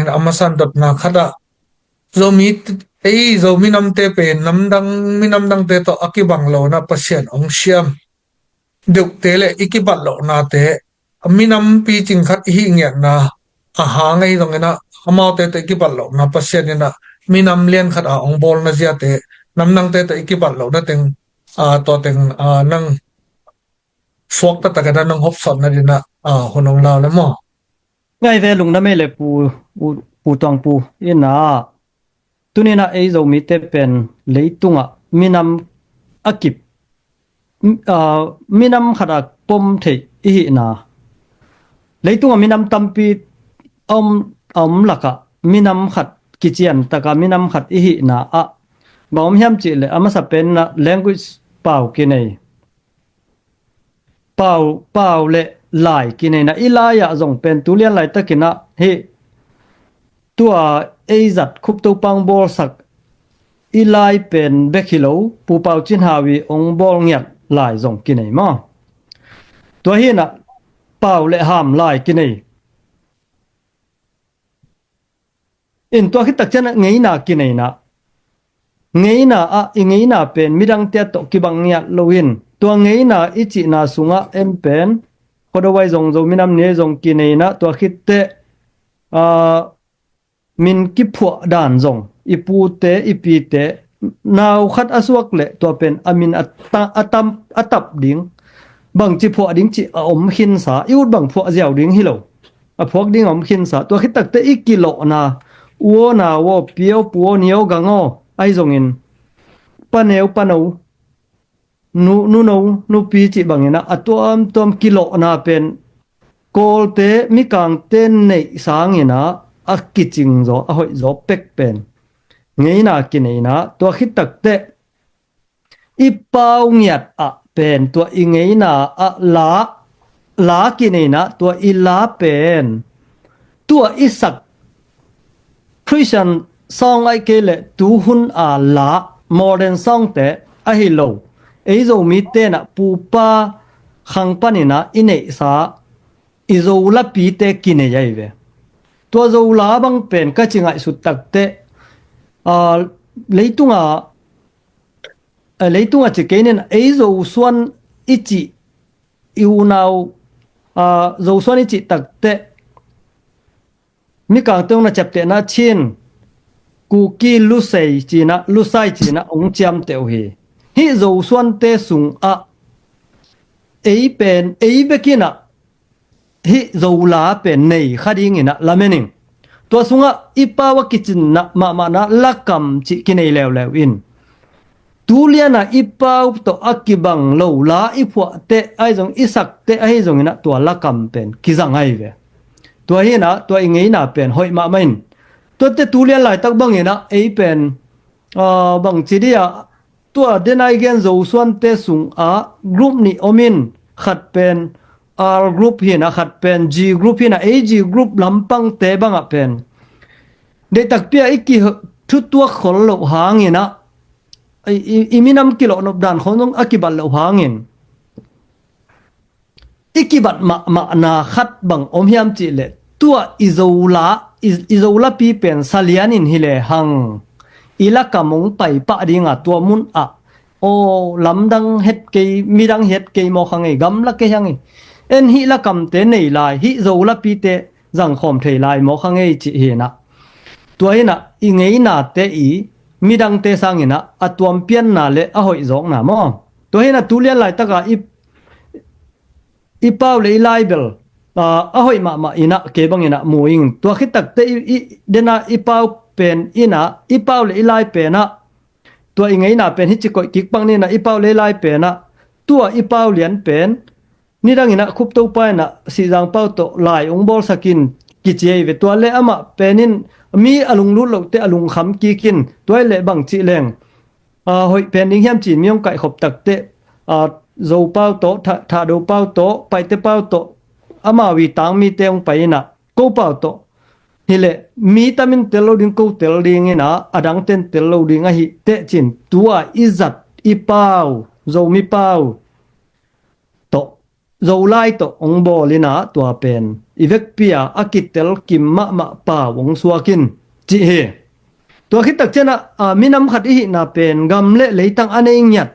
amasan dot na khada zomi zomi namte pe namdang minamdang te to akibang lo na pasien ong siam duk tele ikibat lo na te minam pi ching khat hi nge na aha ngai dong na amau te ikibat lo na pasien na minam lian khat a ong bol na zia te namnang te ikibat lo na teng to teng nang fuak ta ta ka nang hop son na dina honong la le mo ngai ve lung na me le pu tong pu ina tunina ei zo mi te pen leitunga minam akip minam khada pom the hi na leitunga minam tampi laka minam khat kichian taka minam khat hi na bom hiam chi le amasa pen na language pau kinai pau le lai kinai na ilaya zong pen tulian lai takina he tua eizat khup to pang bol sak ilai pen bekhilo pu pau chin hawi ong bol ngiat lai zong kinai ma tua hi na pau le ham lai kinai in tua khit tak chan ngei na kinai na ngei na pen midang te to kibang ngiat loin tua ngei na ichi na sunga em pen kodawai zong zo minam ne zong kinai na tua khit te min ki phua dan zong ipu te ipi te naw khat aswak le to pen amin atap ding bang chi phua ding chi om hin sa iut bang phua jiao ding hilo a phok ding om hin sa to khit tak te ikilo na uo na wo pio puo nio gango ai zong in paneu panau nu pi chi bangena atuam tom kilo na pen kol te mi kang ten nei sangina akiching zo a hoi zo pek pen ngeina kineina to khit tak te ipau ngiat a pen to ingeina a la kineina to ila pen to isak Christian song ai kele tu hun a la modern song te a hilo eizo mi te na pupa khang panina inei sa izo la pi te kine yaive to zo la bang pen ka chingai su tak te leitunga che kenen eizo suan ichi iunau zo suan ichi tak te mi kang tong na chapte na chin ku ki lusai china ong cham teu hi zo suan te sung a ei pen ei bekina hi zo la pen nei khading ina lamening to sunga ipawa kitchen na ma na lakam chi kinei lew in tuliana ipaw to akibang lo la ipwa te ai jong isak te ai jong ina to lakam pen kizang ai ve to hi na to ingei na pen hoi ma main to te tulian lai tak bang ina ei pen bang chidia to denai gen zo suan te sung a group ni omin khat pen R group hi na khat pen G group hi na AG group lampang te banga pen de tak pia iki thu tua khol lo hangina iminam kilo nop dan khonong akibal lo hangin ikibat ma na khat bang omhiam chi le tua izola pi pen salianin hile hang ila kamong pai pa dinga tua mun a o lamdang het ke midang het ke mo khangai gamla ke hangi en hi la kam te nei lai hi zola pi te jang khom thei lai mo khangai chi hi na tua ina ingei na te midang te sangina atuam pian na le a hoi zong na mo to hina tulian lai taka i pau le lai bel a hoi ma ina ke bang ina muing to khit tak te dena i pau pen ina i pau le lai pena to ingei na pen hi chi ko kik pang ni na i pau le lai pena tua i pau lian pen ni dang ina khup to pa na si jang pau to lai ong bol sakin ki chei ve to le ama penin mi alung lu lo te alung kham ki kin toy le bang chi leng hoi pen ning hiam chin miong kai khop tak te zo pau to tha do pau to pai te pau to ama wi tang mi te ong pai na ko pau to hile mi tamin telo ding ko tel ding ina adang ten telo ding a hi te chin tua izat i pau zo mi pau to zo lai to ong bolina tua pen ivek pia akitel kimma ma pa wong suakin chi he tua khit tak chena minam khat hi na pen gam le leitang ane nyat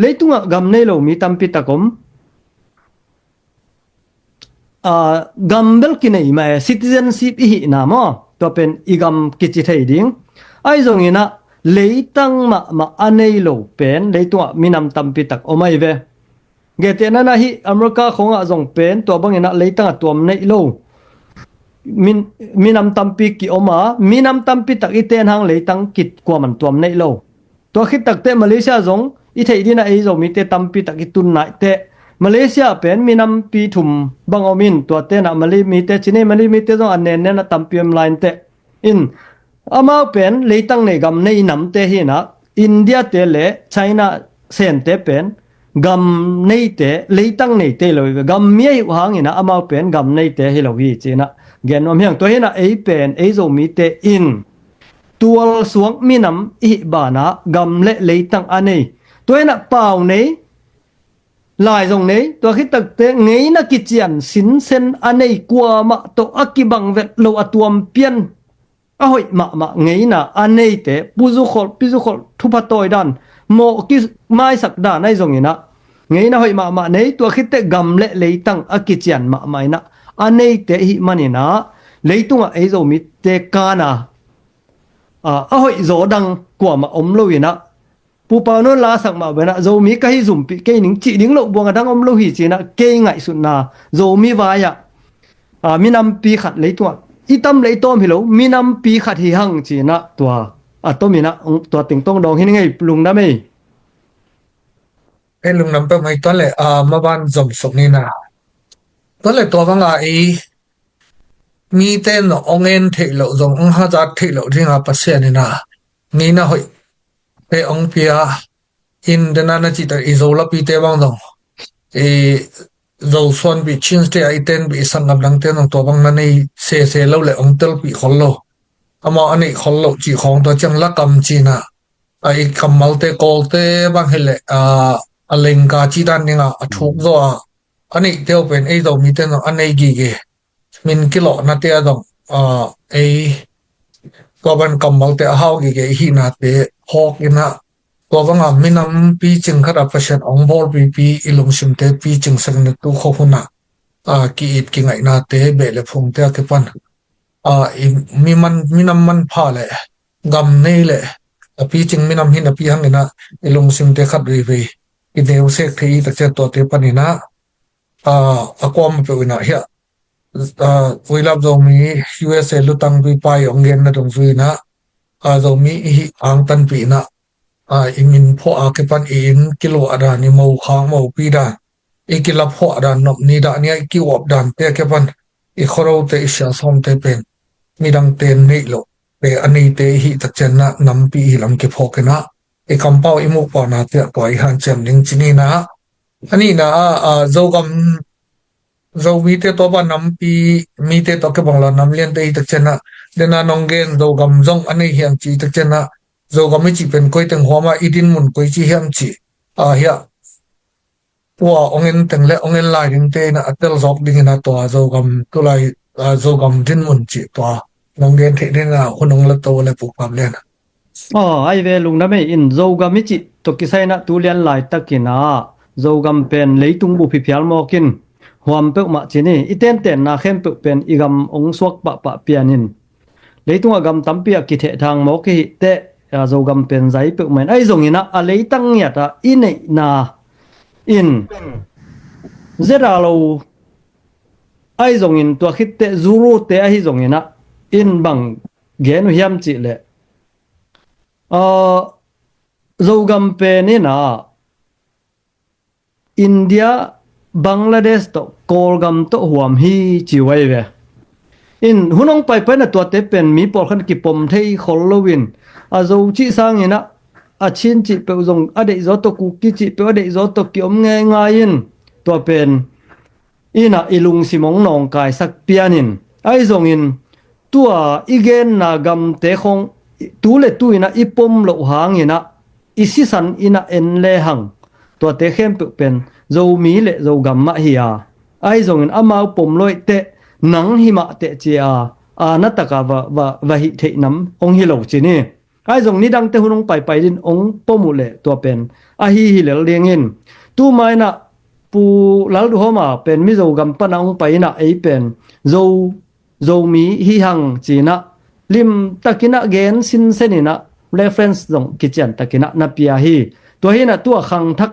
leitunga gam nei lo mi tampi takom gambel kinai ma citizenship hi na mo to pen igam kichi thei ding ai zong ina leitang ma anei lo pen leitunga minam tampi tak omai ve gete na na hi america khonga zong pen to bangina leitanga tuam nei lo minam tampi ki oma minam tampi tak iten hang leitang kit kwa man tuam nei lo to khit tak te malaysia zong i thei dina ei zo mi te tampi tak itun nai te malaysia pen minam pi thum bangomin to te na mali mi te chine mali mi te zong anen ne na tampiam line te in ama pen leitang nei gam nei nam te hi na india te le china sen te pen gam nei te leitang nei te lo gam mi hang ina ama pen gam nei te hi lo hi china gen om hyang to hi na ei pen ei zo mi te in tual suang minam i bana gam le leitang anei to hi na pau nei lai zong nei to khit tak te ngei na kichian sin sen anei kwa ma to akibang vet lo atuam pian a hoi ma ngei na anei te pizu khol thupa toy dan mo ki mai sak da nai zong ina ngei na hoi ma nei to khit te gam le leitang akichian ma mai na anei te hi manina leitunga ei zo mi te kana a hoi zo dang kwa ma om lo ina pu pa no la sak ma bena zo mi ka hi zum pi ke ning chi ding lo buang dang om lo hi chi na ke ngai su na zo mi wa ya minam pi khat leitunga itam leitom hi lo minam pi khat hi hang chi na tua atomina tua ting tong dong hin ngai plung na mei e lung nam pe mai to le ma ban zom sok ni na to le to banga e mi te no ongen thei lo zong ong ha za thei lo ringa pasya ni na ni na hoi pe ong pia in de na na chi ta izola pi te bang dong e zo son bi chin te ai ten bi sangam dang te nong to bang na nei se lo le ong tel pi khol lo ama ani khol lo chi khong to chang la kam chi na ai kamal te kol te bang hele alenga chi dan ninga athuk zo ani te open ei do mi te no anei gi ge min kilo na te adong ei goban kamal te haw gi ge hi na te hok ina to banga minam pi ching khara passion ong bol pi ilung sim te pi ching sang na tu kho huna ki it ki ngai na te be le phung te ke pan minam man pha le gam nei le pi ching minam hin pi hang ina ilung sim te khat ri ve i deu sek thei ta che to te panina akom pe wina hia we love zo mi usa lutang pi pai ongen na dong zuina zo mi hi ang tan pi na imin pho ke pan in kilo ada ni mo khang mo pi da ikila pho ada nop ni da ni ki op dan te ke pan i khoro te sha som te pen mi dang ten nei lo pe ani te hi tak chen na nam pi lam ke pho ke na e kampau imu pa na te poi han chem ning chini na ani na zogam zo mi te to ba nam pi mi te to ke bangla nam len te tak chen na de na nonggen zogam zong ani hiang chi tak chen na zogam chi pen koi teng homa idin mun koi chi hiam chi hia wa ongen teng le ongen lai ding te na atel zok ding na to zogam to lai zogam din mun chi to nonggen the ding na hunong la to le pu pam le na ai ve lung na me in zogam mi chi to ki sai na tu lian lai takina zogam pen leitung bu phi phial mo kin huam pe ma chini iten ten na khem pe pen igam ong suak pa pianin leitung agam tampia ki the thang mo ki te zogam pen zai pe men ai zong ina a leitang ya ta inei na in zeralo ai zong in to khit te zuru te ai zong ina in bang genu hiam chi le zogam pe ni na India Bangladesh to kolgam to huam hi chi wai ve in hunong pai na to te pen mi por khan ki pom thei kholowin azo chi sang ina a chin chi pe zong ade zo to ku ki chi pe ade zo to ki om nge ngain to pen ina ilung simong nong kai sak pianin ai zong in tua igen na gam te khong tu le tu ina ipom lo hang ina isisan ina en le hang ตัวเตเข้มเปเป็นโจมีเลโจกัมมะเฮียไอจงอินอามาวปมลอยเตหนังหิมะเตเจียอานัตกาวะหิเทนำองหิโลจินี่ไอจงนี้ดังเตหุนงไปดินองปมุเลตัวเป็นอาหิหิเลเลียงอินตูไมนะปูลาดูฮมาเป็นมิโจกัมปะองไปนะไอเป็นโจมีหิหังจีนะลิมตะกินะเกนสินเซนินะ reference จงกิจันตะกินะนาปียฮีตัวหินะตัวขังทัก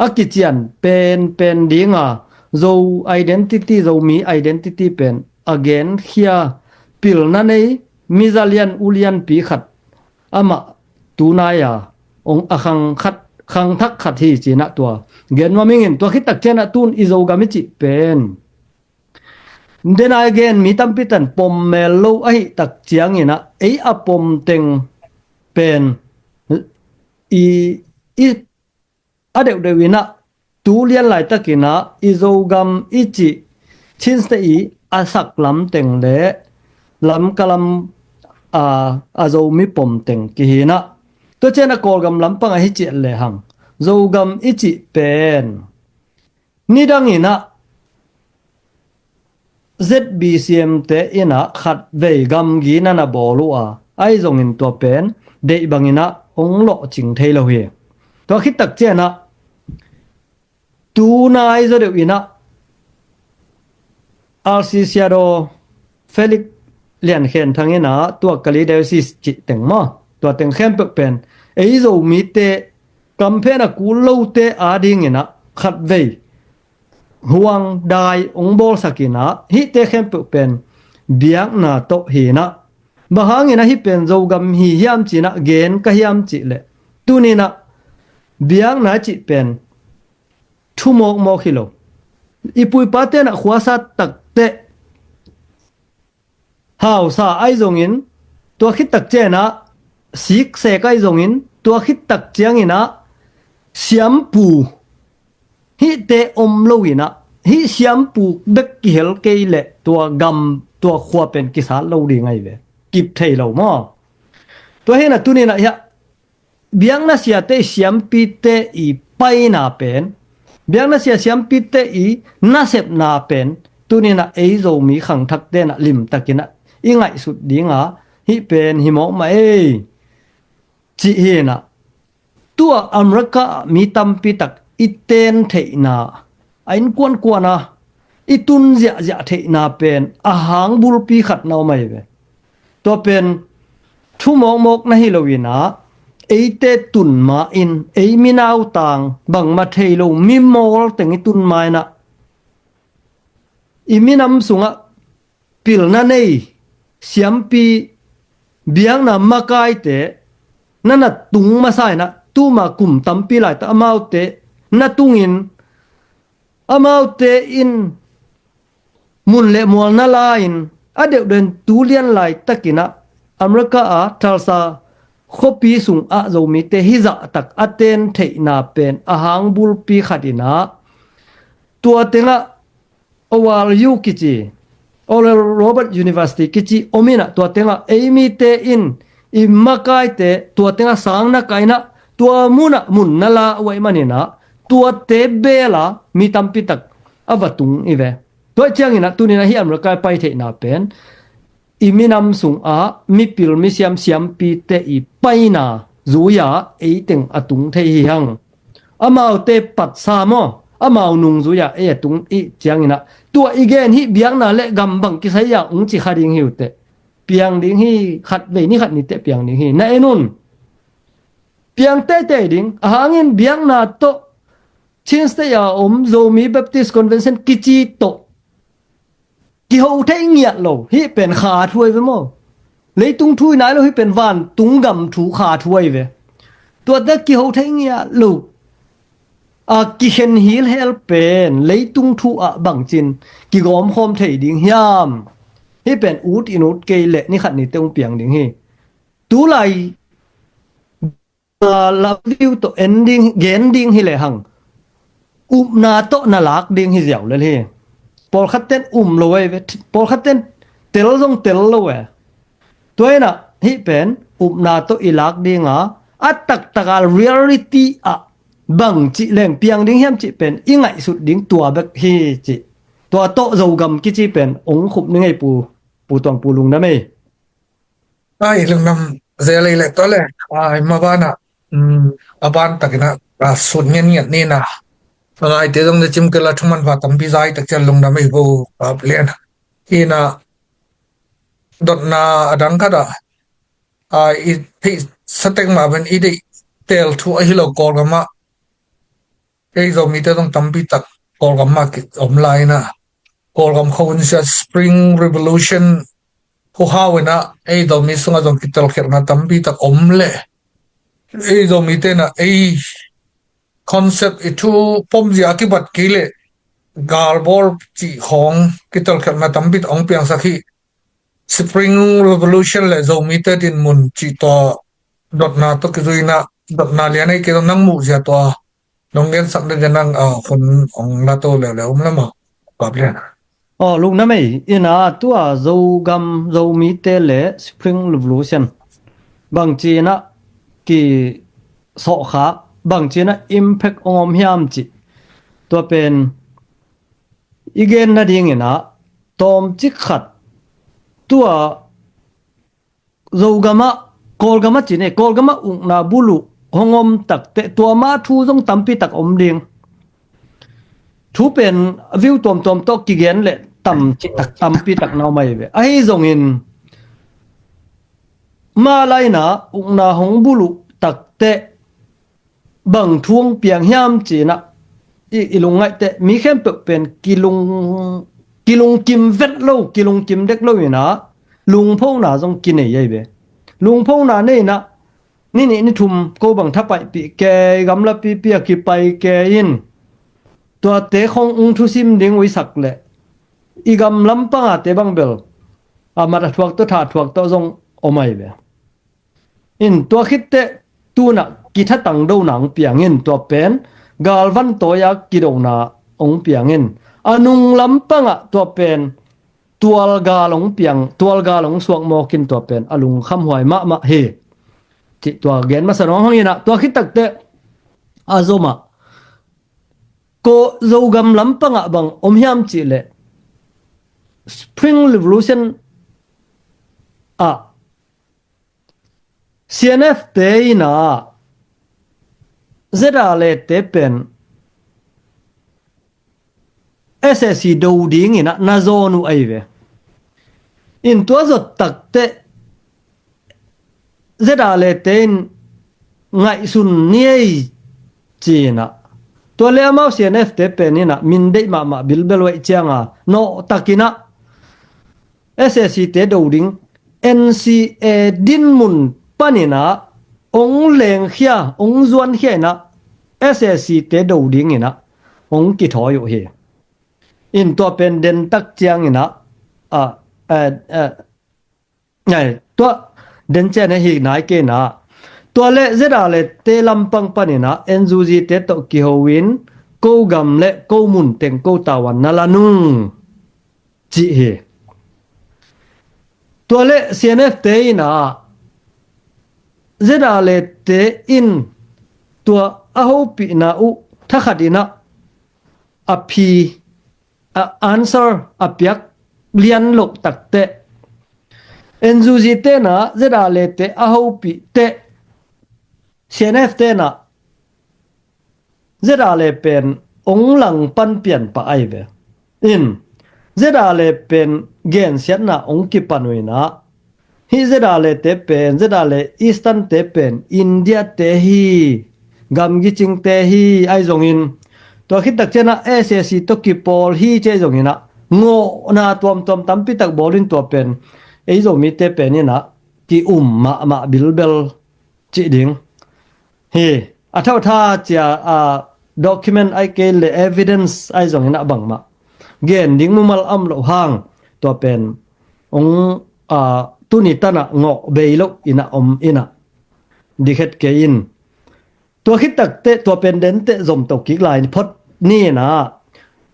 อะกิจันเป็นดิงาโจ identity โจมี identity เป็น again here ปิลนั่นเองมิซาเลียนอุเลียนปีขัดอามาตูนายาองค์ขังทักขัดที่จีนะตัวเกนว่ามิงินตัวคิดตักเจนะตูนอิโจกามิจิเป็นเดนายเกนมีตั้มพิตันปมเมโลไอตักเจียงอินะไออปมเต็งเป็นอีอเดวเดวินะตูเลียนไหลตะกินะอิโจกัมอิจิชินสเตอีอาสักลำเต็งเลลำกะลำอาโจมีปมเต็งกิหินะตัวเจนะกอลกัมลำปังอหิจิเลหังโจกัมอิจิเป็นนี่ดังอินะ ZBCM เตอินะขัดเวกัมกีนันบอลัวไอจงอินตัวเป็นเดบังอินะองโลจิงเทโลเฮตัวคิดตักเจนะตูนายจะเดวินะอัลซิเซียโดเฟลิกเลียนเห็นทางนี้นะตัวกาลิเดซิสจิตเต็งมาตัวเต็งเข้มเป็นไอโจมีเตกัมเพนะกูโลเตอาดิงนะขัดเวห่วงได้องบอลสกินะฮิเตเข้มเป็นเบียงนาโตหีนะบางอย่างนะฮิเป็นโจกัมฮิยามจีนะเกนก็ยามจีเลตัวนี้นะเบียงนาจิเป็นทุ่มโมกิโลอีปุยปาเตนะขวาสัตตักเตหาวซาไอจงอินตัวคิดตักเจนะสิกเซกไอจงอินตัวคิดตักเจียงอินะเสียมปูฮิเตอมโลวินะฮิเสียมปูเด็กกิเฮลเกเลตัวกำตัวขวาเป็นกิสาโลดีไงเวกิบเทโลมอตัวเห็นนะตัวนี้นะยะเบียงนะเสียเตเสียมปีเตอีไปนาเป็นเบียงนะเสียเสียมปีเตอีน่าเสพนาเป็นตัวนี้นะไอโจมีขังทักเตนะลิมตะกินะอีไงสุดดีงะฮิเป็นฮิโมมาจีเฮนะตัวอเมริกามีตัมปีตักอีเตนเทนาไอ้กวนนะอีตุนจะเทนาเป็นอาหางบุลปีขัดนาไม่เวตัวเป็นทุ่มมกนะฮิโลวินะไอเตตุนมาอินไอมินาวต่างบังมาเทโลมิมอลแต่งตุนไม้นะอีมินำสุงะปิลนั่นเองเสียมปีเบียงนะมาไกเตนั่นน่ะตุงมาใส่นะตู้มากุมตัมปีไหลแต่อามาวเตน่ะตุงอินอามาวเตอินมุนเลมวลนาลาอินอเดวเดินตูเลียนไหลตะกินะอเมริกาทัลซาขปีสุงอาโจมีเตฮิจะตักอเตนเทนาเป็นอาหางบุลปีขัดินะตัวเต็งะอวาลยูกิจิออเรโรเบิร์ตยูนิเวอร์ซิตี้กิจิโอมินะตัวเต็งะเอมีเตอินอิมมาไกเตตัวเต็งะสังนักไกนะตัวมุนนาลาไว้มันนะตัวเตเบลามีตัมปิตักอวตุงอีเวตัวเจียงนะตัวนี้นะฮิอเมริกาไปเทนาเป็นอีมินำสุงอามีปิลมิเซียมปีเตอีไปนาจูยาเอติงอตุงเทหิหังอามาวเตปัดซามออามาวนุงจูยาเอตุงอีเจียงนะตัวอีเกนฮิเบียงนาเลกัมบังกิไซยาอุงจิขัดิงหิวเตเปียงดิงฮิขัดเวนี่ขัดนิเตเปียงดิงฮินะเอนุนเปียงเตดิงหางอินเบียงนาโตชินสเตยาโจมีแบปติสต์คอนเวนชั่นกิจิโตกิโฮเทงเงียโลฮิเป็นขาถ้วยเวมอเลยตุงถ้วยไหนโลฮิเป็นวานตุงกำถูขาถ้วยเวตัวเด็กกิโฮเทงเงียโลกิเห็นฮิลเฮลเป็นเลยตุงทูบังจินกิกอมคอมเทดิงยามฮิเป็นอูดอินุดเกเลนี่ขัดนี่เตงเปียงดิงฮิตูไลลาวิวโตเอนดิ้งเกนดิ้งฮิเลหังนาโตนาลักดิ้งฮิเสียวเลยปอลคัตเตนโลเวปอลคัตเตนเตลซงเตลโลเวตัวน่ะฮิเป็นนาโตอิลักดิ้งอัตตักตะกาลเรียลิตี้ บังจิแรงเปียงดิ้งเฮียมจิเป็นอีไงสุดดิ้งตัวเบกฮีจิตัวโตโจกำกิจิเป็นองคุบนึงไงปูตวงปูลุงนะไม่ai lung nam zele le to le ai ma bana aban takina sun ngen nget ni na ngai te dong de chim ke la thuman wa tam bi zai tak chal lung nam ei bo len ina dot na adang ka da I sateng ma ben I de tel thu a hilo kol ga ma ei zo mi te dong tam bi tak kol ga ma ki om lai na kol gam khon sia spring revolution ko hawena ei do mi sunga dong kital kher na tam bi tak om le ei do mi te na ei concept itu pom ji akibat kile garbol chi khong kital kher na tam bi ong piang sakhi spring revolution le zo mi te din mun chi to dot na to kizuina dot na lian ai ke nang mu sia to nong gen sak de nang khon ong la to le le la ma pa lenลุงนะไม่อินาตัวโจกำโจมีเตเลสปริงรีโวลูชันบางจีนะกีสอขาบางจีนะอิมแพคองอมยามจิตัวเป็นอีเกนนะดิ้งนะตอมจิขัดตัวโจกามะกอลกามะจีเนี่ยกอลกามะอุงนาบุลุหงอมตักเตตัวมาทูจงตัมปีตักอมดิ้งทูเป็นวิวตอมโตกิเกนเลต่ำจิตักต่ำปีตักนาไม่เว้ไอ้ทรงเห็นมาไลนะอุณาหงบุลุตักเตะบังทวงเปียงยามจีนะอีลุงไงเตะมีแค่เป็นกิลุงกิมเวทโลกิลุงกิมเด็กโลอยู่นะลุงพงนาทรงกินไอ้ยัยเว้ลุงพงนาเนี่ยนะนี่ทุ่มก็บังทับไปปีแกกำลับปีเปียกิไปแกยินตัวเตะของทุซิมดิ้งวิสักเลยอีกำลำปังเตะบังเบลมาถวกตัวถาถวกตัวทรงอไม่เบอินตัวคิดเตะตัวน่ะกิทัตังดูหนังเปียงอินตัวเป็นกาลวันตัวยากิโดนาองเปียงอินนุงลำปังตัวเป็นตัวกาลงเปียงตัวกาลงสวกโมกินตัวเป็นลุงคำหวยมะเฮจิตัวเกณฑ์มาสนองห้องอินะตัวคิดตักเตะโซมาก็โจกำลำปังบังอมยามจิเลSpring Revolution CNF เตยนะเจดาเลเตเป็น SSC ดูดิ้งนะนาโซนูไอเวอินตัวจดตักเตเจดาเลเตนไงสุนนี่จีนะตัวเลมา CNF เตเป็นนี่นะมินเดมาบิลเบลไว้เจียงโนตักินะSSC เตดูดิ้ง NCA ดินมุนปนินะองเลงเขียองจวนเขียนะ SSC เตดูดิ้งนะองกิถอยอยู่เฮอินตัวเป็นเดนตักเจียงนะไงตัวเดนเจนเฮกนายเกนะตัวเลเจดาเลเตลัมปังปนินะ NZG เตตกิโฮวินโกกำเลโกมุนเต็งโกตาวันนาลานุงจิเฮตัวเล CNF เตยนะเจดาเลเตอินตัวอาหูปีนะอุทักดินะอพีanswer อเปียกเลียนลกตักเตNZG เตนะเจดาเลเตอาหูปีเต CNF เตนะเจดาเลเป็นองหลังปันเปลี่ยนปะไอเวอินเจดาเลเป็นเกณฑ์เสียนะองกิปันเวนะฮิเจดาเลเตเป็นเจดาเลอีสตันเตเป็นอินเดียเตฮีกัมกิจิงเตฮีไอจงอินตัวคิดตักเจนะSSC ตกิปอลฮีเจจงอินะโง่นาตวมตัมปิตักบอลินตัวเป็นไอจงมีเตเป็นนี่นะที่มาบิลเบลจิดิงเฮอัฐท่าจะdocument ไอเกล evidence ไอจงอินะบังมาเกณฑ์ดิ้งมุมัลอัมโลหางตัวเป็นองตุนิตนะงอเบยโลอินะอินะดิเฮ็ดเกอินตัวคิดตักเตตัวเป็นเดนเตจมตกกิกลายพดนี่นะ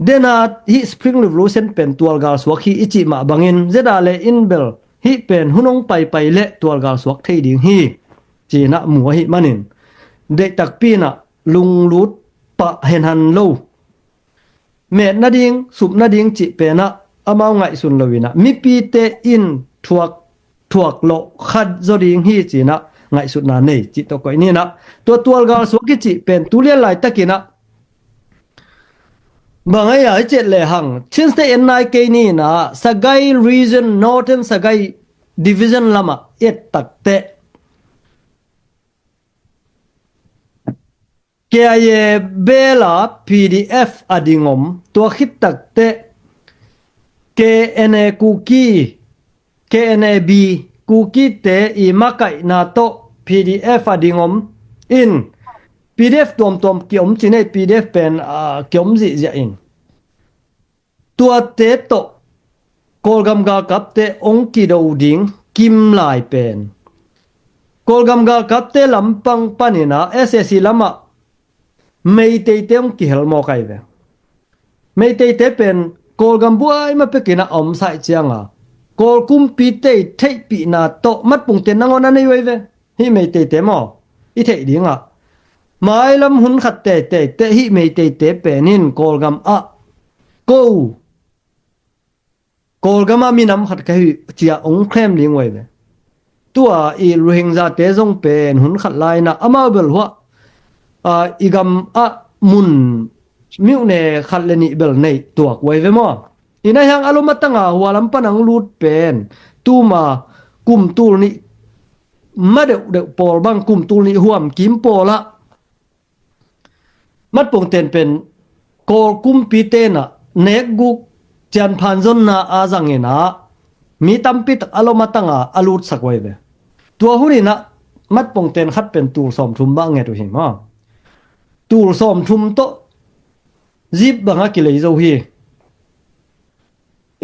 เดนาฮิสปริงรีโวลูชันเป็นตัวกาลสวกฮีอิจิมาบังอินเจดาเลอินเบลฮิเป็นหุนงไปเลตัวกาลสวกเทดิงฮีจีนะหมัวฮิมันินเดตักปีนะ ลุงลุดปะเห็นหันโลเมดนาดิงสุบนาดิงจิเปนะอามาไงสุนลวินะมีปีเตอินทวกโลขัดจดิงฮีจีนะไงสุดนาเนจิตก็นี่นะตัวกาลสวกิจิเป็นตุเลียนไหลตะกินะบางอย่างเจ็ดเลยหังชินสเตนนายเกนี่นะสกายรีจนนอร์ทเทนสกายดิวิชั่นละมาเอ็ดตักเตเกียเบลา PDF อดิงมตัวคิดตักเต KNA คุกกี้ KNAB คุกกี้เตอีมาไกนาโต PDF อดิงมอิน PDF ตัวเกี่ยวมจีเน PDF เป็นเกี่ยวมจิจะอินตัวเตโตโกลกัมกากับเตองกิโดดิงกิมลายเป็นโกลกัมกากับเตลำปังปานินะ SSC ลำมาไม่เตเตองกิเฮลโมไกเวไม่เตเตเป็นโกลกัมบัวมาเปกินะอมใส่เจียงอ่ะโกลกุมปีเตเทปีนาโตมัดปุ่งเตนังวันนั้นไว้เวฮิไม่เตเตมออีเทดิงอ่ะไม่ลำหุนขัดเตฮิไม่เตเตเป็นนินโกลกัมอ่ะโกลกัมมีน้ำขัดกันเจียองเคลมลิงไว้เวตัวอีรูฮิงซาเตจงเป็นหุนขัดลายนะอามาเบลหัวอีกัมมุนมิวเนขัดเลนิเบลในตัวไว้เวมออีนายยังอารมณ์ตั้งหัวลำปนังลูดเป็นตูมากุมตูนี่มาเดปอลบังกุมตูนี่ห่วมกิมปอละมัดปงเตนเป็นโกกุมปีเตนะเนกกุจันพันจนนาอาจังเงนะมีตัมปิตอารมณ์ตั้งอาลูดสักไว้เวตัวหุ่นนะมัดปงเตนขัดเป็นตูสอมทุมบ้างไงตัวเห็นมั้ยตูสอมทุมโตจิบบางกิเลสฮี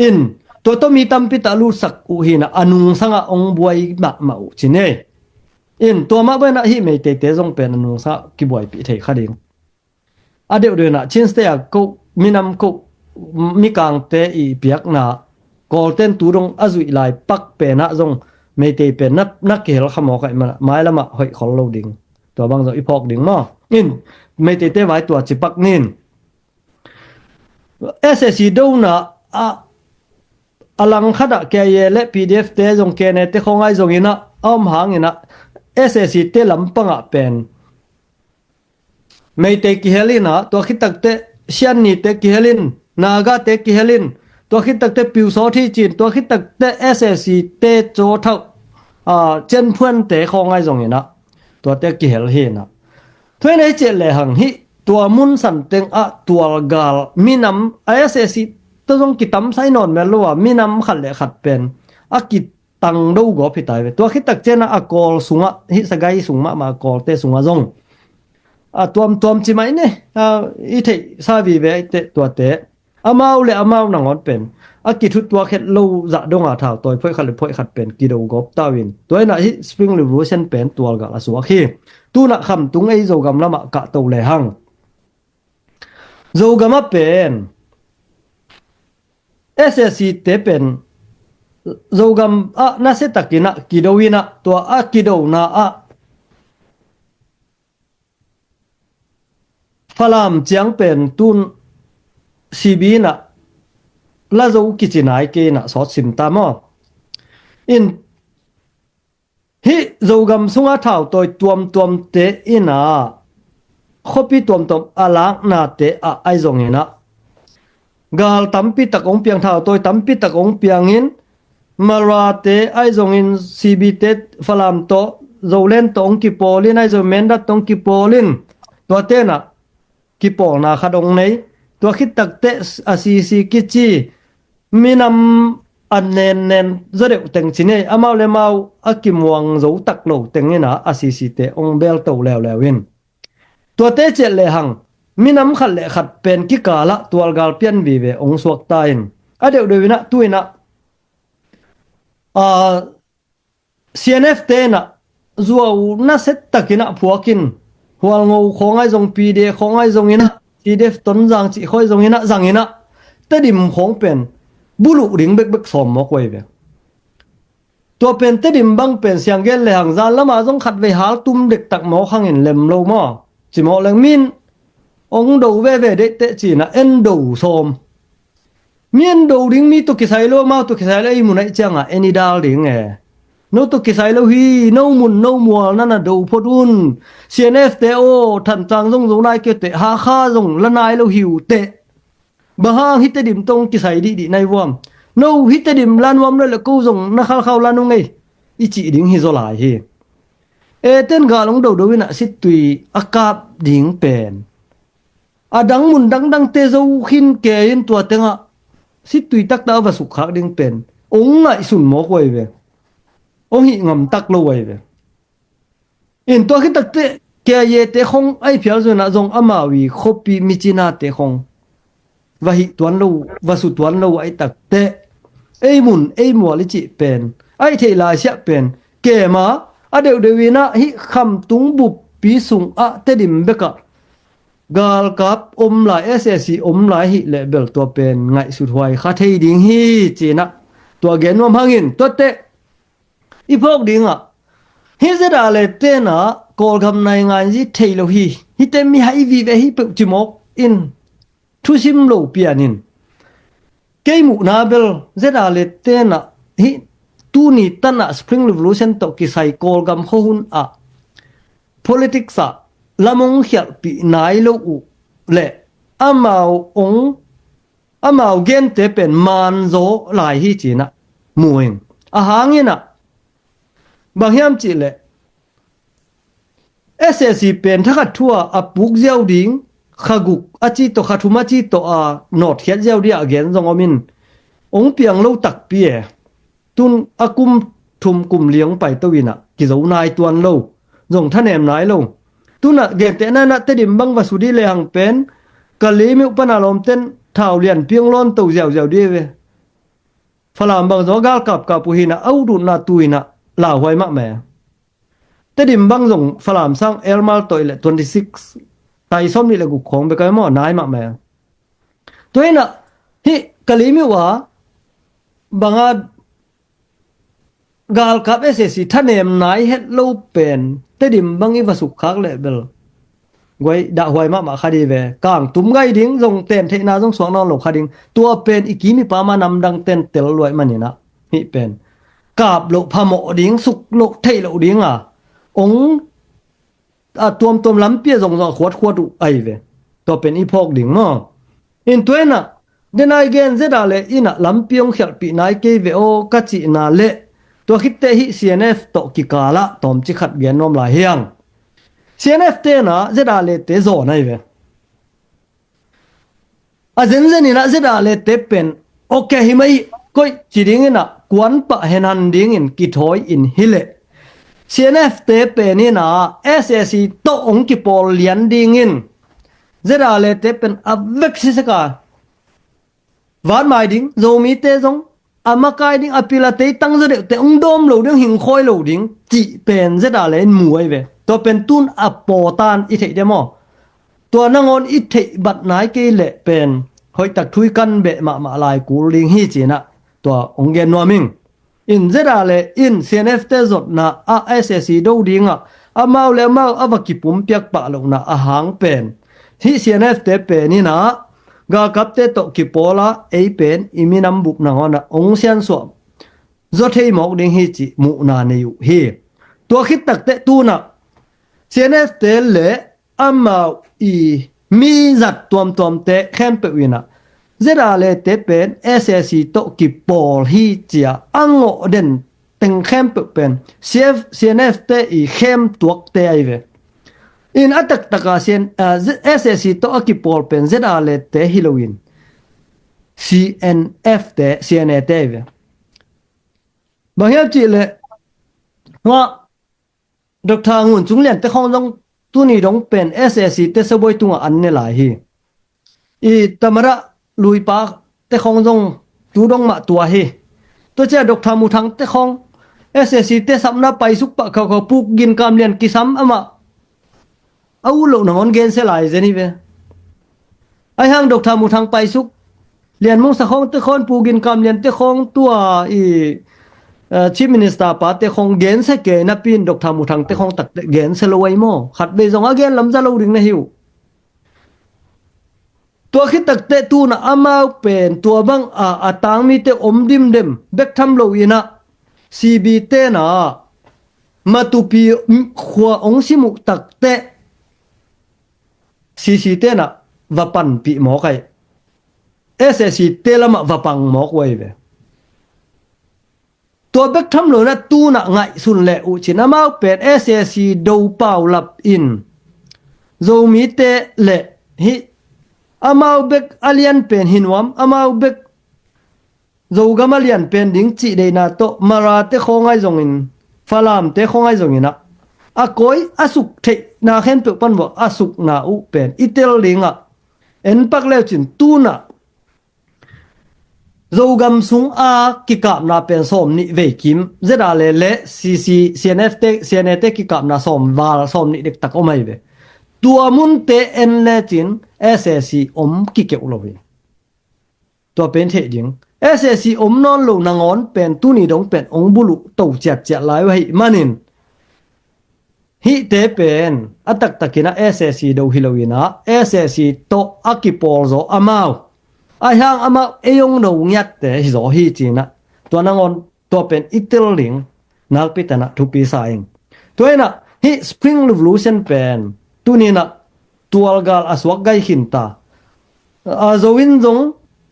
อินตัวต้องมีตัมปิตาลูสักอุหินะอนุงสังองบวยมาอุจินเนอินตัวมาเบนะฮิไม่เตเตจงเป็นอนุงสักกิบวยปิเทขัดิงอเดียวเดือนนะชินสเตยกุมินำกุมีกางเตอีเปียกนะกอลเตนตูรงอจุยไลปักเป็นนะจงไม่เตเป็นนักเกลขโมยมันไม้ละมาหอยขอลโลดิงตัวบางจงอีพอกดิงมั้งอินไม่เตไว้ตัวจิปักนินSSC ดูนะอลังขดะแกเยเล PDF เตจงเกเนเตของไอจงอินะอ้อมหางอินะ SSC เตลำปังเป็นไม่เตกิเฮลินะตัวคิดตักเตเชียนนี่เตกิเฮลินนากาเตกิเฮลินตัวคิดตักเตปิวโซที่จีนตัวคิดตักเต SSC เตโจเท่าเจนเพื่อนเตของไอจงอินะตัวเตกิเฮลเฮนะถ้วยในเจเลหังฮิตัวมุนสันเต็งตัวกาลมีน้ำ ISSC ตัวต้องกิตำไซนอนเมลัวมีน้ำขัดเลยขัดเป็นกิตังดูกอพิตายตัวคิดตักเจนะกอลสุงฮิสกายสุงมากอลเตสุงจงตัวจิไหมเนี่ยอีเทซาวีเวเตตัวเตอามาเลอามาหนังอนเป็นกิทุตัวเข็ดลูจะดงถ่าวตัวพ่อยขัดเลยพ่อยขัดเป็นกิโดกอบตาวินตัวนั้นฮิสปริงรีวิวเซนเป็นตัวกาลสัวขี้ตัวนักคำตุงไอโจกำละมากะตัวเลยหังโจกำมาเป็น SSC เตเป็นโจกำน่าเสตักินะกิโดวินะตัวกิโดนะฟลามเจียงเป็นตุนซีบีนะละโจกิจินายเกนะสอดสิมตามออินฮิโจกำสุงอาท่าวตัวเตอินะขบิตัวอาลักนาเตไอจงเงินะกาลตัมปิตะกงเปียงท่าวตัวตัมปิตะกงเปียงอินมาราเตไอจงอินซีบีเตฟลามโตโจเลนตงกิโปลินไอจงเมนดัตตงกิโปลินตัวเตนะกิโปนาขัดองในตัวคิดตักเตซีกิจีมีนำอันเนนจะเดือดแต่งชินเนอามาเลมากิมวังโจตักโลแต่งเงินะซีเตองเบลโตแล้ววินตัวเตเจเลหังมีน้ำขัดเลขัดเป็นกิกาละตัวกาลเปียนวีเวองสวกตายนเดี๋ยววินะตุยนะCNF เตนะจัวน่าเสตตะกินะผัวกินหัวงูของไอจงปีเดของไอจงอินะPDF ต้นจางจีคอยจงอินะจังอินะแต่ดิมของเป็นบุลุริงเบกสมมอกไว้เวตัวเป็นแต่ดิมบังเป็นเสียงเกลเลยหังจานละมาจงขัดไว้หาตุ้มเด็กตักหมอข้างเห็นเล็มโลมอ จิมอลังมินองดูเวเวเดเตจีนะเอ็นดูซอมมีนดูดิ้งมีตุกิไซโลมาตุกิไซโลอีมุนไอจังอ่ะเอนิดาลดิ้งโนตุกิไซโลฮีโนมุนโนมัวนั่นน่ะดูพอดุน CNF เตโอทันจังซงซงนายเกเตฮาคาซงละนายโลหิวเตบะฮางฮิตดิมตงกิไซดิในวอมโนฮิตดิมลันวอมเลยละกูซงนะคัลเข้าลันงไงอีจิดิ้งฮิโซลายฮีเอเต้นกาลงดูวินะสิตุยอากาบดิ้งเป็นอดังมุนดังเตโซขินเกยินตัวเตงะสิตุยตักตาวสุขะดิ้งเป็นองไงสุนหมอกไว้เวองหิงำตักโลไว้เวอินตัวคิดตักเตเกยเยเตคงไอเพียวจนะจงอามาวีคปีมิจินาเตคงวะหิตวนโลวะสุตวนโลไอตักเตไอมุนไอมัวลิจิเป็นไอเทลาเสียเป็นเกมาอเดวเดวินะหิคำตุงบุบปีสุงอะเตดิมเบกะกาลกับอมหลาย SSC อมหลายหิเลเบลตัวเป็นไงสุดหวยคาเทดิงฮีจีนะตัวเกนวมหังินตัวเตอีพวกดิงอ่ะฮิซดาเลเตนะกอลคำในงานที่เทโลฮีฮิเตมีไฮวีเวฮิเปจิมอกอินทุชิมโลเปียนินเกมุนาเบลเซดาเลเตนะฮิตูนี่ตันอะสปริงรีโวลูชันตกิไซกอลกัมโฮหุนอะ politics อะละมงเขียปีนายโลอุเลอามาวเกนเตเป็นมันโซหลายฮิจีนะมวยอาหางนะบางยามจิเล SSC เป็นทักทั่วอปุกเจ้าดิงขกุกอจิโตขัทุมาจิโตนอดเขียเจ้าเดียเกนจงอมินองเปียงโลตักเปียตุนอากุมทุมกุมเลี้ยงไปตวินะกิจวนายตวนโลจงท่านแอมนายโลตุนะเกเตนะนะเตดิมบังวสุดีเลหังเป็นกะลีมิอุปนาลมเต้นท่าวเลียนเปียงล้นเตาเจ้าดีเวฝรั่งบางจอกาลกับปุหินะเอาดุนาตุยนะลาหวยมะแม่เตดิมบังจงฝรั่งสร้างเอลมาลโตอิเล26ไตส้มนี่เลยกุของไปกันหม้อนายมะแม่ตัวเองนะฮิกะลีมิวะบางกาลกับ SSC ท่านเอ็มนายเฮ็ดโลเป็นเตดิมบังอีวสุขคักเลเบลไว้ดะหวยมะคดีเวกางตุ้มไงดิ้งจงเต้นเทนาจงสวงนอนหลบคดิงตัวเป็นอีกีมีปามานำดังเต้นเตลรวยมันนี่นะฮิเป็นกาบโลพะโมดิ้งสุกโลเทโลดิ้งองตัวลำเปียจงขวดไอเวตัวเป็นอีพอกดิ้งมั้งอินตัวน่ะเดนายเกนเซดาเลอินะลำเปียงเขียปีนายเกเวโอกัจินาเลตัวคิดเตหิ CNF ตกิกาละตอมจิขัดเบียนนอมลายเฮียง CNF เตนะเจดาเลเตโซนายเวเซนนี่นะเจดาเลเตเป็นโอเคหิไม่ก็จีดิ้งนะกวนปะเฮนันดิ้งอินกิทอยอินฮิเล CNF เตเป็นนี่นะ SSC โตองกิปอลเลียนดิ้งอินเจดาเลเตเป็นอับเวกซิสกาวานไม่ดิ้งโซมีเตซงอามาไกดิ้งอพิลาเตตั้งเสด็จแต่องดอมโหลดิ้งหิงคอยโหลดิ้งจีเป็นเจดาเลนมวยเวตัวเป็นตุนอปอตานอิเทเดมอตัวนางอนอิเทบัดนายเกเลเป็นหอยตักทุยกันเบมาลายกูลิงฮีจีนะตัวองเกนนัวมิงอินเจดาเลอิน CNF เตจดนะ SSC ดูดิ้งอามาเลมาอวกิปุมเปียกปะลงนะอาหางเป็นที่ CNF เตเป็นนี่นะกากับเตตกิปอลาเอเป็นอิมินัมบุบนางอนองเซียนสวมจดให้หมอกดิ้งฮีจีมุนาเนยุฮีตัวคิดตักเตตูนะCNF เตเลอามาอีมีจัดตัวเตแคมเปวินะเจดาเลเตเป็น SSC ตกิปอลฮีจีอังโอเดนตึงแคมเปเป็น CNF เตอีแคมตัวเตไอเวอินอัตตะกาเซียนSSC ตกิปอลเป็นเจดาเลเตฮิโลวิน CNF เต CNA เตเวบางอย่างจีเลว่าดอกทางหุ่นจุงเลียนแต่ของต้องตัวนี้ต้องเป็น SSC แต่สบายตัวอันนี้หลายฮีอีตมระลุยปากแต่ของต้องตัวต้องมาตัวฮีตัวเจ้าดอกทางมุทังแต่ของ SSC แต่สัมนาไปสุกปะเขาปุกกินกามเลียนกิซัมอามาเอาโลนงอนเกนเสลายเจนี่เวไอห้างดอกทางมุทังไปสุกเลียนมงสะของแต่ของปูกินกามเลียนแต่ของตัวอี chief minister pa te khong gen se ke na pin dok thamu thang te khong tak gen se loi mo khat be zong again lam za lo ding na hiu tua khit tak te tu na amau pen tua bang atang mi te om dim dem bek tham lo ina cb te na matupi khwa ong simu tak te cc te na vapan pi mo kai ssc te lama vapang mo kwai ve tua bek tham lo na tu na ngai sun le u chin amau pen ssc do pau lap in zo mi te le hi amau bek alian pen hinwam amau bek zogam alian pen ding chi de na to mara te khongai zongin falam te khongai zongina akoi asuk the na khen pe pan bo asuk na u pen itel linga en pak le chin tu na zogam sung a kikap na pen som ni ve kim zeda le cc cnf te kikap na som wal som ni dek tak omai ve tua mun te en le chin ssc om ki ke ulowi tua pen the ding ssc om non lo nangon pen tu ni dong pen ong bulu to chat lai wa hi manin hi te pen atak takina ssc do hilowina ssc to akipol zo amau ai hang amau eyong no ngyat te zo hi china tua nangon tua pen itel ling nak pitana thupi saing toina hi spring revolution pen tunina tualgal aswak gai hinta azowin zong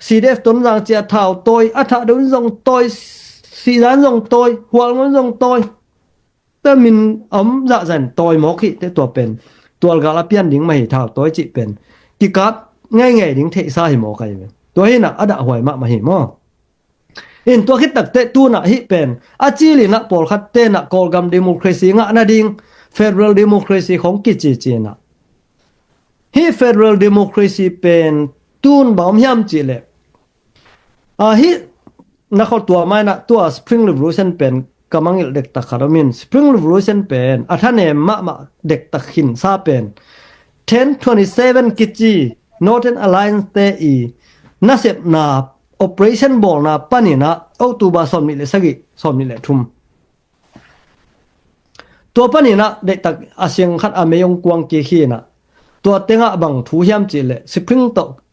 cdf ton jang chia thau toy atha don zong toy si dan zong toy hwal ngon zong toy ta min za zan toy mo khi te to pen tualgal apian ding mai thau toy chi pen ki kap ngai ding the sa hi mo kai ve to hina ada hoi ma hi mo in to khit tak te tu na hi pen achili na pol khat te na kolgam democracy nga na ding federal democracy khong ki chi na hi federal democracy pen tun baum hiam chi le hi na kho tua mai na tua spring revolution pen kamangil dek ta kharamin spring revolution pen athane ma dek ta khin sa pen 1027 kichi northern alliance te i na sep na operation bol na panina october som ni le sagi som ni le thum to panina dek tak asyang khat ameyong kwang ki khi na tua tenga bang thu hiam chi le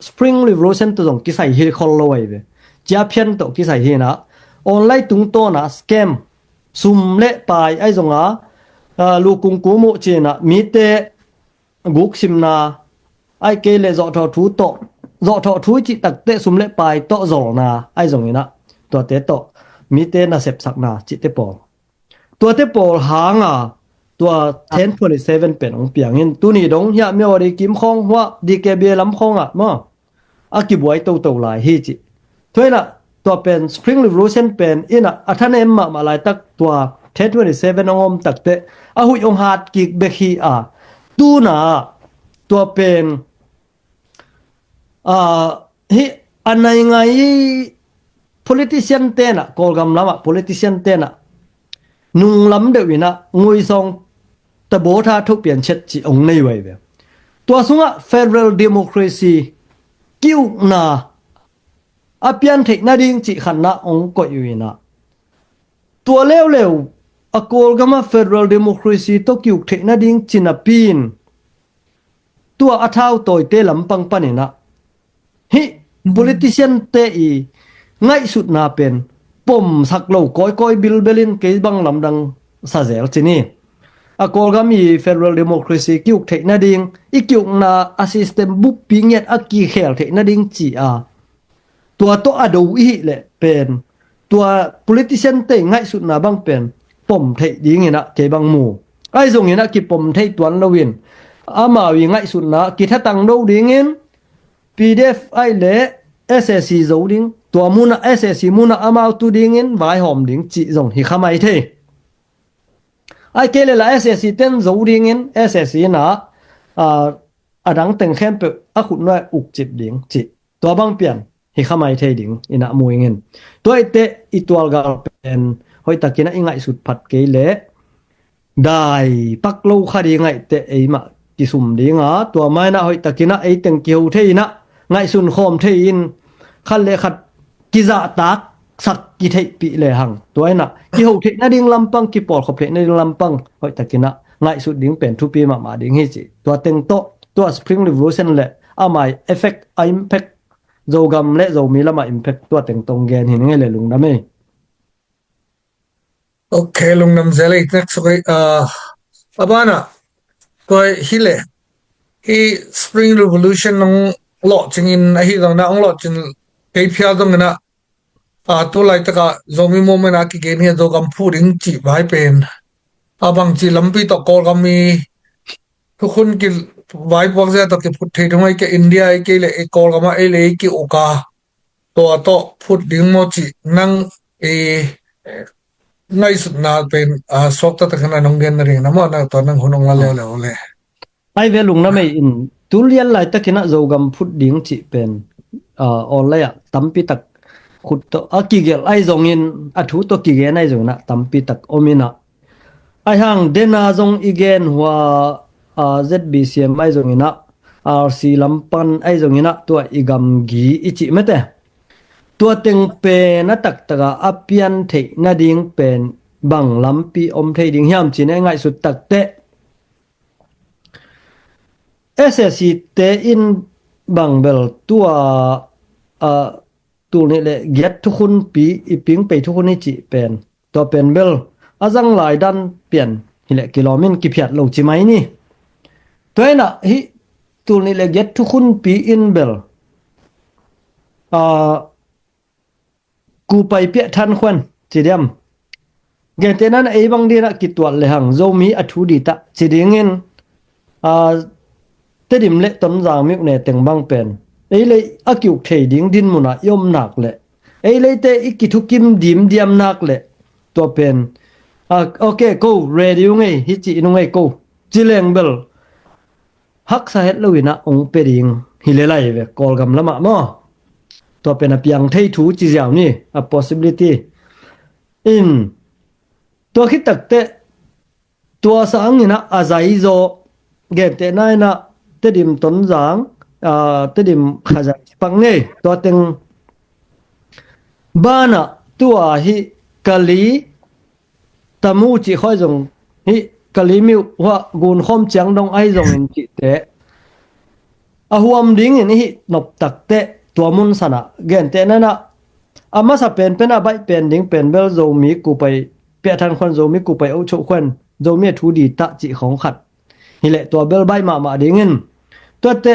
spring revolution to jong ki sai hi khol loi be chia phian to ki sai hi na online tung to na scam sum le pai ai zonga lu kung ku mu chi na mi te guk sim na ai ke le zo tho thu to zo tho thu chi tak te sum le pai to zo na ai zong ina to te to mi te na sep sak na chi te pol to te pol hangaตัว 1027 เป็นองเปียงหินตุนี่ดงยะเมียวดิกิมคองว่าดีเกเบียลำคองอ่ะมออากิบวยโตหลายฮิจิถ้วยน่ะตัวเป็น Spring Revolution เป็นอินะอัทเนมมาหลายตักตัว1027องตักเตอะหุยองหาดกิกเบคีตูน่ะตัวเป็นฮิอันไหนไง politician เตน่ะกอลกำลำpolitician เตน่ะนุ่งลำเดวินะงวยซองตะโบทาทุกเปลี่ยนเช็ดจีองในไว้แบบตัวสุงะ Federal Democracy กิ้วนาอเปียนเทคนาดิงจีขันนะองก็อยู่นะตัวเร็วอโกลกมา Federal Democracy ตกิ้วเทคนาดิงจีนาปีนตัวอาท้าวต่อยเตลำปังปันนะฮิ politician เตอีง่ายสุดนาเป็นปมสักโลก้อยบิลเบลินเกยบังลำดังซาเซลจินี่อากอลก็มี Federal Democracy กิวเทคนาดิงอีกิวนาอาซิสเต็มบุปปิงเยตอากีเขลเทคนาดิงจีตัวโตอดูอีแหละเป็นตัว politician เตง่ายสุดนาบังเป็นปมเทดิงนะเกบังหมู่ไอ้ทรงนะกิปมเทตวนละวินอามาวิง่ายสุดนะกิถ้าตังโดดิงิน PDF ไอ้เละ SSC โจดิงตัวมุนะ SSC มุนะอามาตูดิงินไว้หอมดิงจีจงหิขมาไอเทไอเกเลละ SSC เต้นโจดิงิน SSC นะดังเต็งแค่เปอะขุนว่าอุกจิบดิงจีตัวบังเปลี่ยนหิขมาไอเทดิงอินะมวยเงินตัวไอเตอีตัวกาเป็นหอยตะกินะอิงไงสุดผัดเกเลได้ปักโลคดีไงเตไอมากิสุมดิงตัวไม่นะหอยตะกินะไอเต็งเกียวเทนะไงสุนคอมเทอินคันเลขัดกิจาตัก สักกิเทปีเลยหังตัวน่ะกิหูเทนะดิงลำปังกิปอลขบเพนะดิงลำปังหอยตะกินะง่ายสุดดิงเป็นทุปีมาดิงให้จิตัวเต็งโตตัว Spring Revolution แหละเอามา effect impact โจกำและโจมีละมา impact ตัวเต็งตรงแกนเห็นไงเลยลุงนะเมโอเคลุงนำเซเลอีกนักสุขabana ตัวฮิเลฮี Spring Revolution น้องหล่อจริงๆฮีตรงนั้นหล่อจริงเกี่ยวกับตรงนั้นตัวไล่ตะกะโจมีโมเมนต์กิเกนเฮโจกำพูดถึงจีบไว้เป็นบางจีลำปีตะกอลก็มีทุกคนกิไว้พวกเจ้าตะกี้พูดถึงทำไมแกอินเดียไอ้เกลไอ้กอลก็มาไอ้เลยกี่โอกาตัวโตพูดถึงโมจินั่งในสุดนาเป็นสอกตะตะขนาดน้องเรียนอะไรนะมันตอนนั้นคนน้องละแล้วเลยไอเวลุงนะไม่อินตุเลียนไล่ตะกินะโจกำพูดถึงจีเป็นออนไลน์ตั้มปีตักขุดตัวกิเกลไอจงอินถูตัวกิเกลไอจงนะตั้มปีตักอมินะไอหังเดนาจงอีเกนหัวZBCM ไอจงอินะRC ลำปันไอจงอินะตัวอีกำกีอิจิเมเตตัวเต็งเป็นนัตักตะกะอเปียนเทนาดิงเป็นบังลำปีอมเทดิงยามจีนง่ายสุดตักเตSSC เตอินบังเบลตัวตัวนี้แหละเก็ตทุกคนปีอีปิงไปทุกคนนี่จิเป็นตัวเป็นเบลอาจังหลายดันเปลี่ยนนี่แหละกิโลเมตรกี่เพียดลงจิไหมนี่ตัวน่ะฮิตัวนี้แหละเก็ตทุกคนปีอินเบลกูไปเปียทันควันจีเดียมเกตนั้นไอ้บางดีนะกิตัวเลยหังโจมีอัฐุดิตะจีเดียงินเตดิมเละต้นจางมิกเนี่ยเต็งบางเป็นไอ้เลยอากิวเทดิงดินมุนะยมหนักเลยไอ้เลยเตอีกิทุกิมดิมเดียมหนักเลยตัวเป็นโอเค go ready ไงฮิจินุไง go จิเลงเบลฮักสาเหตุลวินะองเปดิงฮิเลไลเวกอลกำละมะมอตัวเป็นเปียงเทถูจิเจ้านี่ a possibility in ตัวคิดตักเตตัวสังนี่นะอาศัยโจเก็บเตนายนะเตดิมต้นจางเตดิมขจัดปังเนตัวเต็งบ้านอ่ะตัวฮิกะลีตะมูจิค่อยจงฮิกะลีมิวว่ากูนคอมจังดงไอจงอินจิเตหวมดิ้งนี่ฮินบตักเตตัวมุนสนะเกนเตนั่นน่ะมาสะเป็นใบเป็นดิ้งเป็นเบลโจมีกูไปเปียทันคนโจมีกูไปเอาโชควันโจมีทูดีตะจิของขัดนี่แหละตัวเบลใบมาดิ้งตัวเต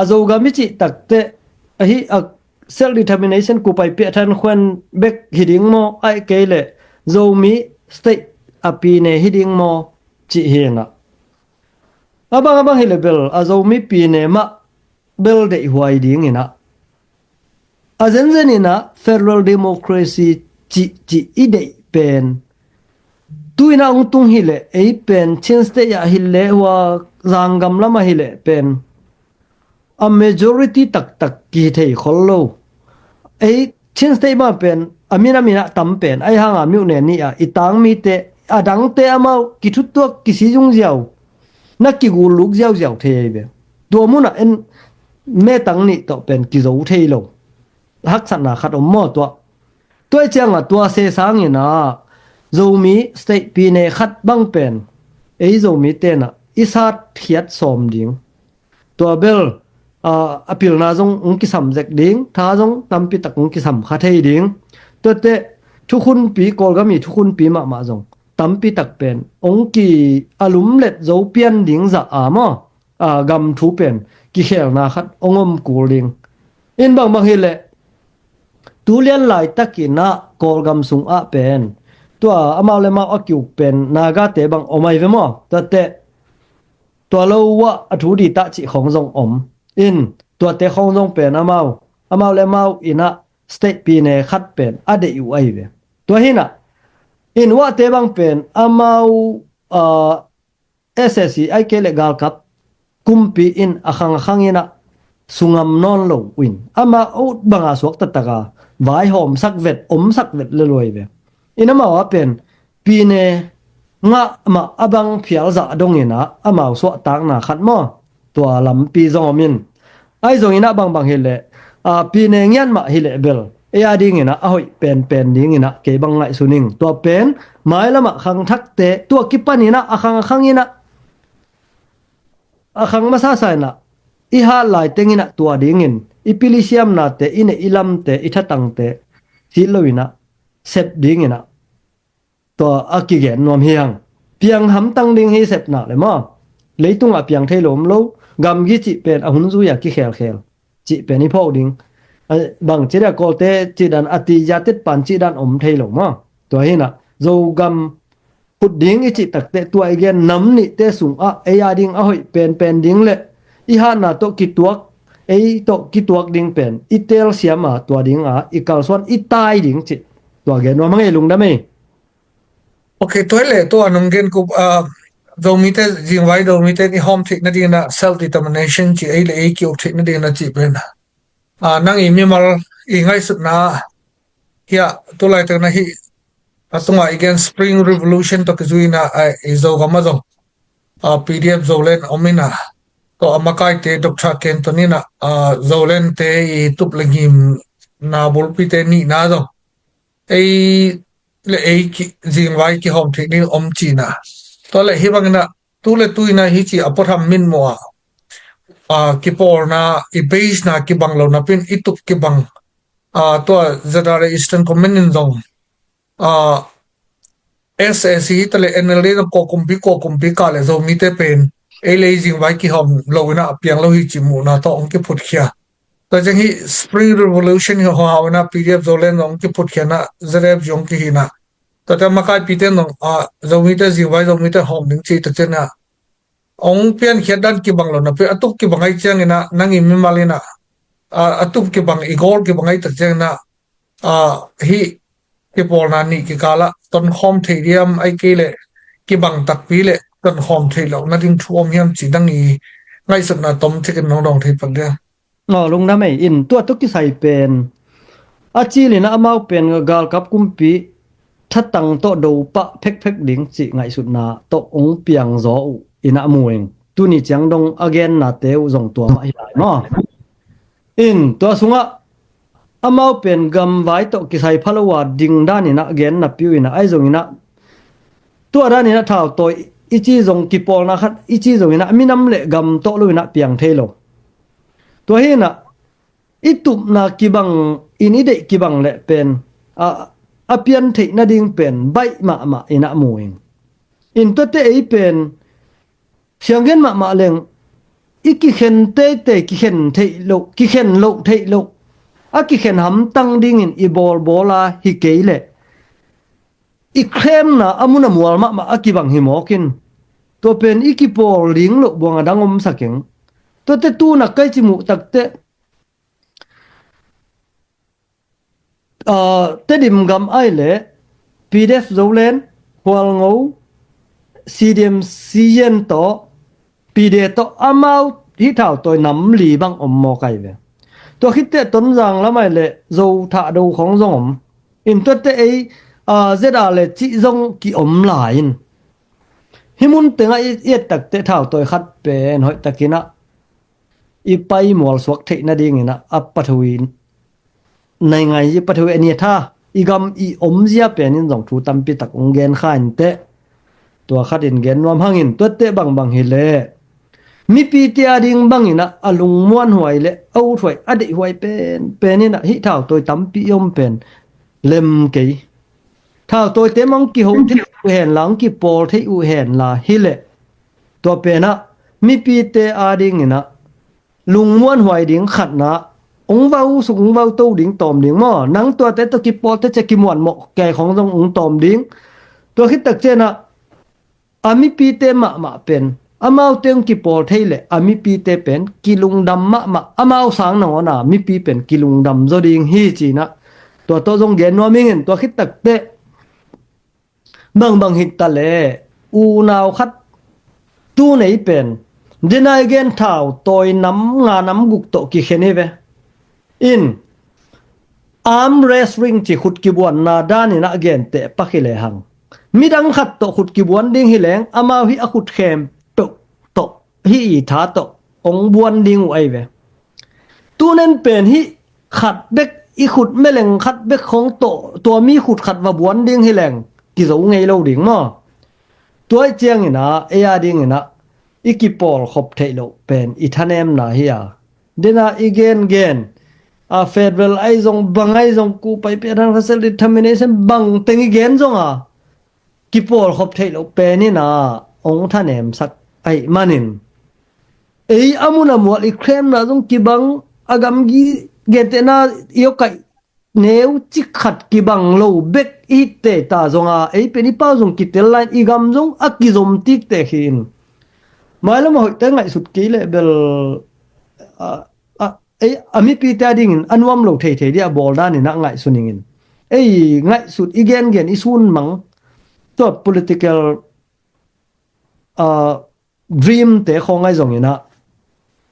โจกามิจิตักเตฮิself determination กูไปเปียทันควันเบกฮิดิ้งโมไอเกเลโจมีstate ปีเนฮิดิ้งโมจิเฮนะบางฮิเลเบลโจมีปีเนมาเบลเดหวยดิ้งนะเจนนี่นะ federal democracy จิอีเดเป็นตุยนะองตุงฮิเลไอเป็นชินสเตยฮิเลว่าจังกำละมาฮิเลเป็นa majority tak ki thei khollo ei chin stay ma pen amina tam pen ai hanga miu ne ni a itang mi te adang te amau ki thu to ki si jung jiao na ki gu luk jiao jiao thei be to mu na en me tang ni to pen ki zo thei lo hak san na khat om mo to toy chang a to se sang ina zo mi state pi ne khat bang pen ei zo mi te na isat thiat som ding to bel appeal na jong ungki subject ding tha jong tampi tak ungki sam kha thei ding to te thukun pi kol ga mi thukun pi ma jong tampi tak pen ongki alum let zo pian ding za ama gam thu pen ki khel na khat ongom kul ding in bang hele tulian lai takina kol gam sung a pen to amaw le ma akyu pen naga te bang omai ve mo to te to lo wa athu di ta chi khong jong om in ตัวเตคงจงเป็นอามาเลมาอินะสเตทปีเนขัดเป็นอเดอยู่ไอเวตัวหินะอินว่าเตบังเป็นอามาSSC ไอเกเลกาลกับกุมปีอินอาขังอินะสุงามนอนลงวินอามาอุดบังอาสวกตะตะกาไว้หอมสักเวทสักเวทเลยรวยเวอินอามาว่าเป็นปีเนงะมาบังเพียลจะดงอินะอามาสวกตักนาขัดมอตัวลำปีจอมินไอจงอินะบางเฮเลปีเนงันมาเฮเลเบล ya ding ina ahoi pen ding ina ke bangai suning to pen mai lama khang thak te to kipanina akhang ina akhang masa sai na I ha lai tengina tua dingin ipilisiam na te ine ilam te ithatang te silowina sep dingina to akigen nom hiang piang ham tang ding hi sep na le ma leitunga piang thailom lo gam gi chi pen ahun zu ya ki khel chi pen I phok ding bang chira kolte chi dan ati yatit pan chi dan om thailo ma to hina zo gam put ding I chi takte tua igen nam ni te sung a ya ding a hoi pen ding le I ha na to kituak to kituak ding pen itel siama tua ding a ikal swan itai ding chi tua gen no mangai lung da me okay toile to anong gen ku domite jingwai domite ni home thik na dina self determination chi ai le ki ok thik na dina chi pen nang I mi mal I ngai sut na ya to lai ta na hi atunga again spring revolution to kizuina izo gamazo pdf zolen omina to amakai te dr kentonina zolen te I tuplangim na bulpi te ni na do ei le ei ki jingwai ki hom thik ni om china to le hi bangna tu le tuina hi chi apotham min mo ki por na I base na ki banglo na pin itup ki bang to zadare eastern communion zone SSE tale NLD ko kumpi ka le zo mi te pen ei le jingwai ki hom loina piang lo hi chi mu na to ong ki phut khia to jeng hi spring revolution hi ho hawana pdf zolen ong ki phut khia na zreb jong ki hina to ta makai piten no zomi te jingwai zomi te hom ding chi ta chena ong pian khiat dan ki banglo na pe atuk ki bangai chang ina nangi mi malina atuk ki bang igor ki bangai ta chang na hi ki por na ni ki kala ton khom theidiam ai ke le ki bang tak pi le ton khom theilo na ding thuom hiam chi dangi ngai sat na tom thikin nong dong thei pak de no lung na me in tua to ki sai pen achi le na amau pen gal kap kumpi thatang to do pa phek ding chi ngai sut na to ong piang zo ina mueng tu ni chang dong again na teu zong tua ma hi lai no in to sunga amau pen gam vai to ki sai phalowa ding dan ina again na piu ina ai zong ina tu dan ina thau to ichi zong ki pol na khat ichi zong ina minam le gam to lo ina piang thelo to hina itup na kibang ini de kibang le pen apian thei na ding pen bai ma ina mueng in to te ei pen siangen ma leng iki khen te ki khen thei lo ki khen lo thei lo aki khen ham tang ding in I bola hi keile I krem na amuna mual ma akibang himokin to pen iki pol ling lo buang dangom sakeng to te tu na kai chimu takte te dim gam ai le pdf zolen hwal ngau cdm cien to pdf to amau hi thau toy nam li bang om mo kai ve to khitte ton jang lamai le zo tha do khong zong in to te ei zeda le chi zong ki om lain himun tenga yet tak te thau toy khat pen hoi takina I pai mol swak thei na ding ina apathuin nai ngai ji pathu ania tha igam I om zia pen in jong thu tampi tak ong gen khan te to khat in gen nom hangin to te bang hi le mi pi ti ading bangina alung muan huai le au thoi adi huai pen ina hi thau toy tampi yom pen lem ke thau toy te mong ki ho thi hen lang ki pol thei u hen la hi le to pena mi pi te ading ina lung muan huai ding khat na ong vau sung vau to ding tom ding mo nang to te to ki pol te che ki muan mo ke khong jong ong tom ding to khit tak chena ami pi te ma pen amau teng ki pol theile ami pi te pen kilung dam ma amau sang no na mi pi pen kilung dam zo ding hi chi na to jong gen no mingen to khit tak te bang hit ta le u naw khat tu nei pen dinai gen thau toy nam nga nam guk to ki khene ve in arm wrestling chi khut ki buan na dan ina gen te pakhile hang midang khat to khut ki buan ding hi leng amau hi akhut khem to hi tha to ong buan ding ai ve tu nen pen hi khat dek อีขุดแม่แหล่งขัดเบกของตัวมีขุดขัดว่าบวนดิ่งให้แหล่งกิzoไงเราดิ่งมาตัวเจียงนี่นะเอียดิ่งนี่นะอีกิปอลขบเทโลเป็นอีทาเนมนะเฮียเดนะอีเกนเกนfederal ai zong bangai zong ku pai pe ran fasal determination bang tengi gen zong kipol khop thei lo pe ni na ong thanem sak ai manin ei amuna mo i krem na zong kibang agam gi gete na yokai neu chikhat kibang lo bek i te ta zonga ei pe ni pa zong kitel line igam zong akizom tik te hin mailom hoi te ngai sut ki le bel ei ami pi ta ding anwam lo thei thei dia bol da ni na ngai suningin ei ngai sut igen gen isun mang to political dream te khongai zong ina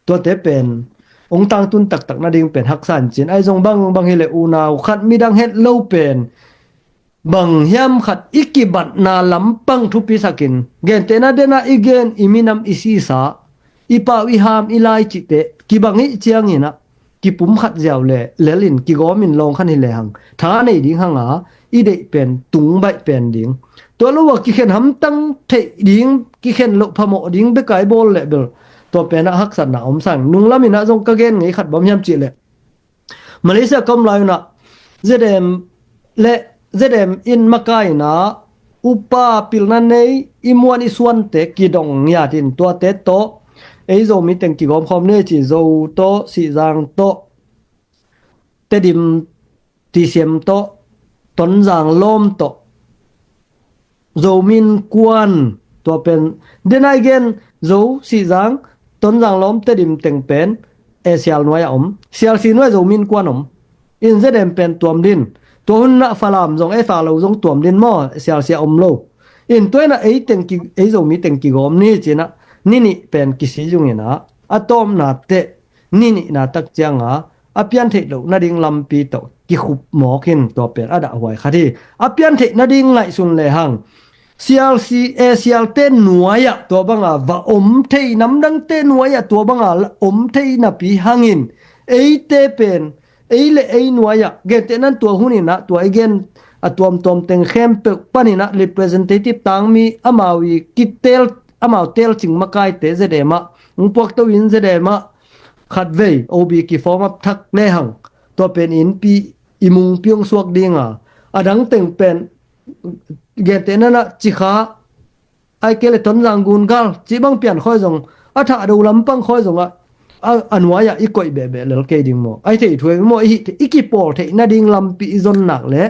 to te pen ong tang tun tak tak na ding pen haksan chin ai zong bang hi le unaw khat midang het lo pen bang hiam khat ikibat na lampang thu pi sakin gen te na dena igen iminam isisa ipa wi ham ilai chi te kibangi chiang ina ki pum khat jaw le lelin ki gomin long khan hi le hang tha nei ding hanga i de pen tung bai pen ding to lo wa ki khen ham tang the ding ki khen lo phamo ding be kai bol le bel to pen a hak san na om sang nung lamina jong ka gen ngai khat bom hiam chi le malaysia kom lai na zedem in makai na upa pilna nei imwan iswan te ki dong ya tin to te to ei zo mi teng ki gom khom ne chi zo to si jang to te dim ti siam to ton jang lom to zo min kwan to pen den again zo si jang ton jang lom te dim teng pen e sial noi om sial si noi zo min kwan om in zedem pen tuam din to hun na falam jong e fa lo jong tuam din mo sial sia om lo in toina ei teng ki ei zo mi teng ki gom ni china nini pen kisi jungina atom na te nini na tak changa apian the lo na ding lampi to ki khup mo khin to pen ada hwai khati apian the na ding ngai sun le hang CLC ACL te nuaya to banga va om thei nam dang te nuaya to banga om thei na pi hangin ei te pen ei le ei nuaya ge te nan to hunina to again atom tom teng khem pe panina representative tangmi amawi kitel amau tel ching makai te zedema ungpok to win zedema khatwei obi ki form up thak le hang to pen in pi imung piong suak dinga adang teng pen gete nana chikha ai kele ton rangun gal chibang pian khoi jong atha do lampang khoi jong anwaya ikoi bebe lel ke ding mo ai thei thoi mo iki pol thei na ding lampi zon nak le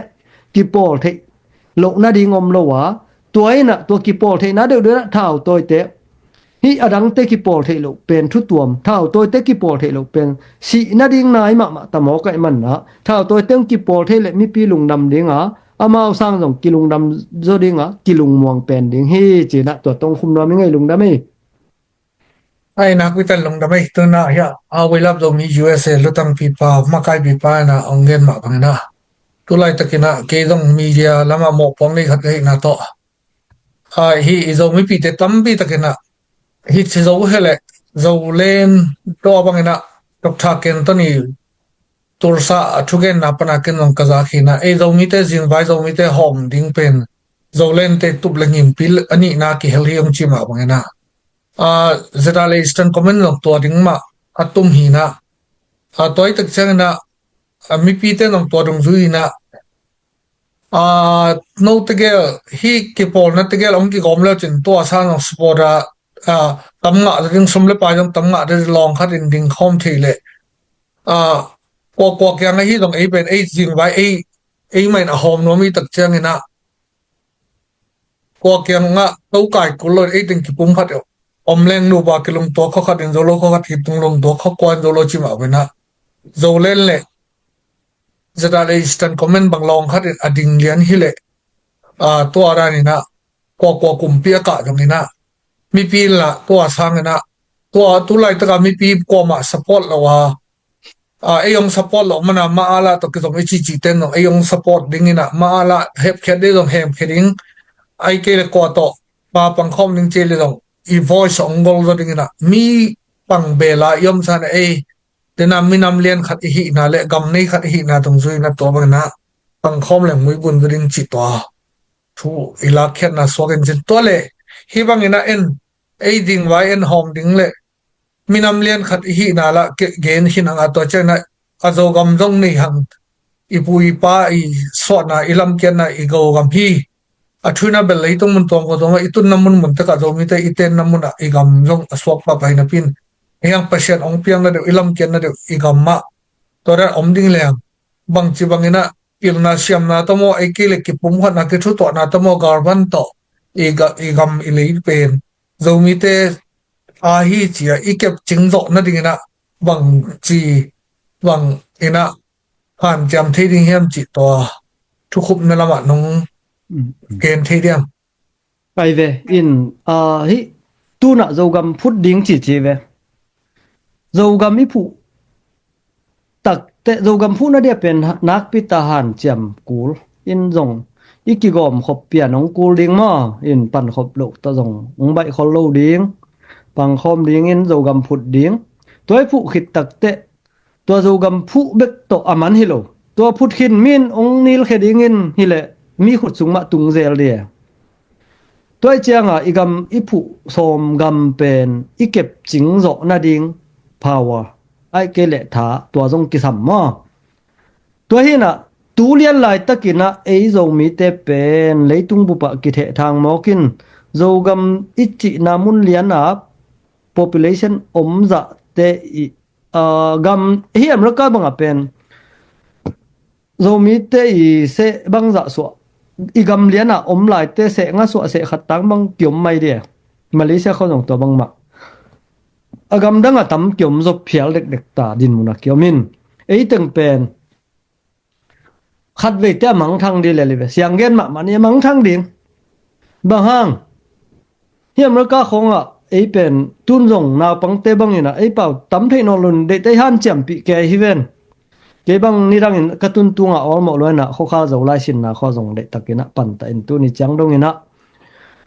ki pol thei lo na ding om lo wa toina to ki pol thei na de na thau toy te hi adang te ki pol thei lo pen thu tuam thau toy te ki pol thei lo pen si na ding nai ma ta mo kai man na thau toy teng ki pol thei le mi pi lung dam dinga amao sang jong ki lung dam zo dinga ki lung muang pen ding hi chi na to tong khum no mi ngai lung dam ei ai nak witan long da mai to na ya a we love do mi USA lutang pi pa makai pi pa na ongen ma bang na tu lai takina ke dong media lama mo pom ni khat na to hi izo mi pi te tam pi takina hi che zo hele zo len to bang na tok tha ken to ni tursa thugen na pana ken long kazakhi na e zo mi te jin vai zo mi te hom ding pen zo len te tup langim pil ani na ki hel hi ong chi ma bang na zedale eastern comment long to ding ma atum hi na toy tak chang na mi pi te long to dong zui na no tegel hi ki pol na tegel ong ki gom le chin to sa no spora tamnga ding somle pa jong tamnga de long khat in ding khom thile ko kyang hi dong ei pen ei jing vai ei main a hom no mi tak chang ina ko kyang nga to kai ku lo ei ting ki pum khat omleng nu ba kilung to kho khat in zolo kho khat hi tung long to kho kwan zolo chi ma bena zolen le zedale eastern comment bang long khat ading lian hi le to ara ni na ko kum pia ka jong ni na mi pi la to sang na to tu lai ta mi pi ko ma support la wa ayong support lo mana ma ala to ki so mi chi ten no ayong support ding ina ma ala hep khet de dong hem kheding ai ke le ko to pa pang khom ning che le dong i voice ong gol zo ding ina mi pang bela yom san te na minam lian khat hi na le gam nei khat hi na tong zui na to bang na pang khom le mui bun burin chi to thu ila khet na sogen jin to le hi bang ina en ei ding wai en hom ding le minam lian khat hi na la ke gen hin anga to chena azo gam jong nei hang ipui pa I so na ilam ken na I go gam hi athuna bel lei tong mun tong ko tong itun namun mun ta ka zo mi te iten namun I gam jong aswak pa pai na pin yang pasien ong piang na de ilam ken na de I gam ma to ra om ding leng bang chi bangina irna siam na to mo ai ki le ki pum khat na ke thu to na to mo garban to I gam I lei pen zo mi te a hi chi a I kep ching zo na ding na bang chi bang ina han jam thei ding hiam chi to thu khup na lama nong ken thei diam Pai ve in hi tu na zogam phut ding chi chi ve zogam I phu tak te zogam phu na dia pen nak pita han chiam kul in zong ikigom khop pian ong kul ding ma in pan khop lo ta zong ong bai khol lo ding pang khom ding in zogam phut ding toy phu khit tak te to zogam phu bek to aman hi lo to phut khin min ong nil kheding in hi le mi khut sung ma tung zel dia toy chianga igam ipu som gam pen ikep ching zo na ding power ai ke le tha to jong ki sam ma to hi na tu lian lai takina ei zo mi te pen leitung bu pa ki the thang mokin zo gam ichi namun lian na population omza te gam hi am ra ka banga pen zo mi te I se bangza so igam liana om lai te se nga so se khatang bang kyom mai dia Malaysia kho jong to bang ma agam danga tam kyom zo phial dek dek ta din muna kyomin ei teng pen khat ve te mang thang di le le siang gen ma mani mang thang ding bang hang hiam ra ka khonga ei pen tun jong na pang te bang ina ei pau tam thei no lun de te han cham pi ke hi ven ke bang ni rang in katun tunga ol mo loina kho kha zo lai sin na kho jong de takina pan ta in tu ni chang dong ina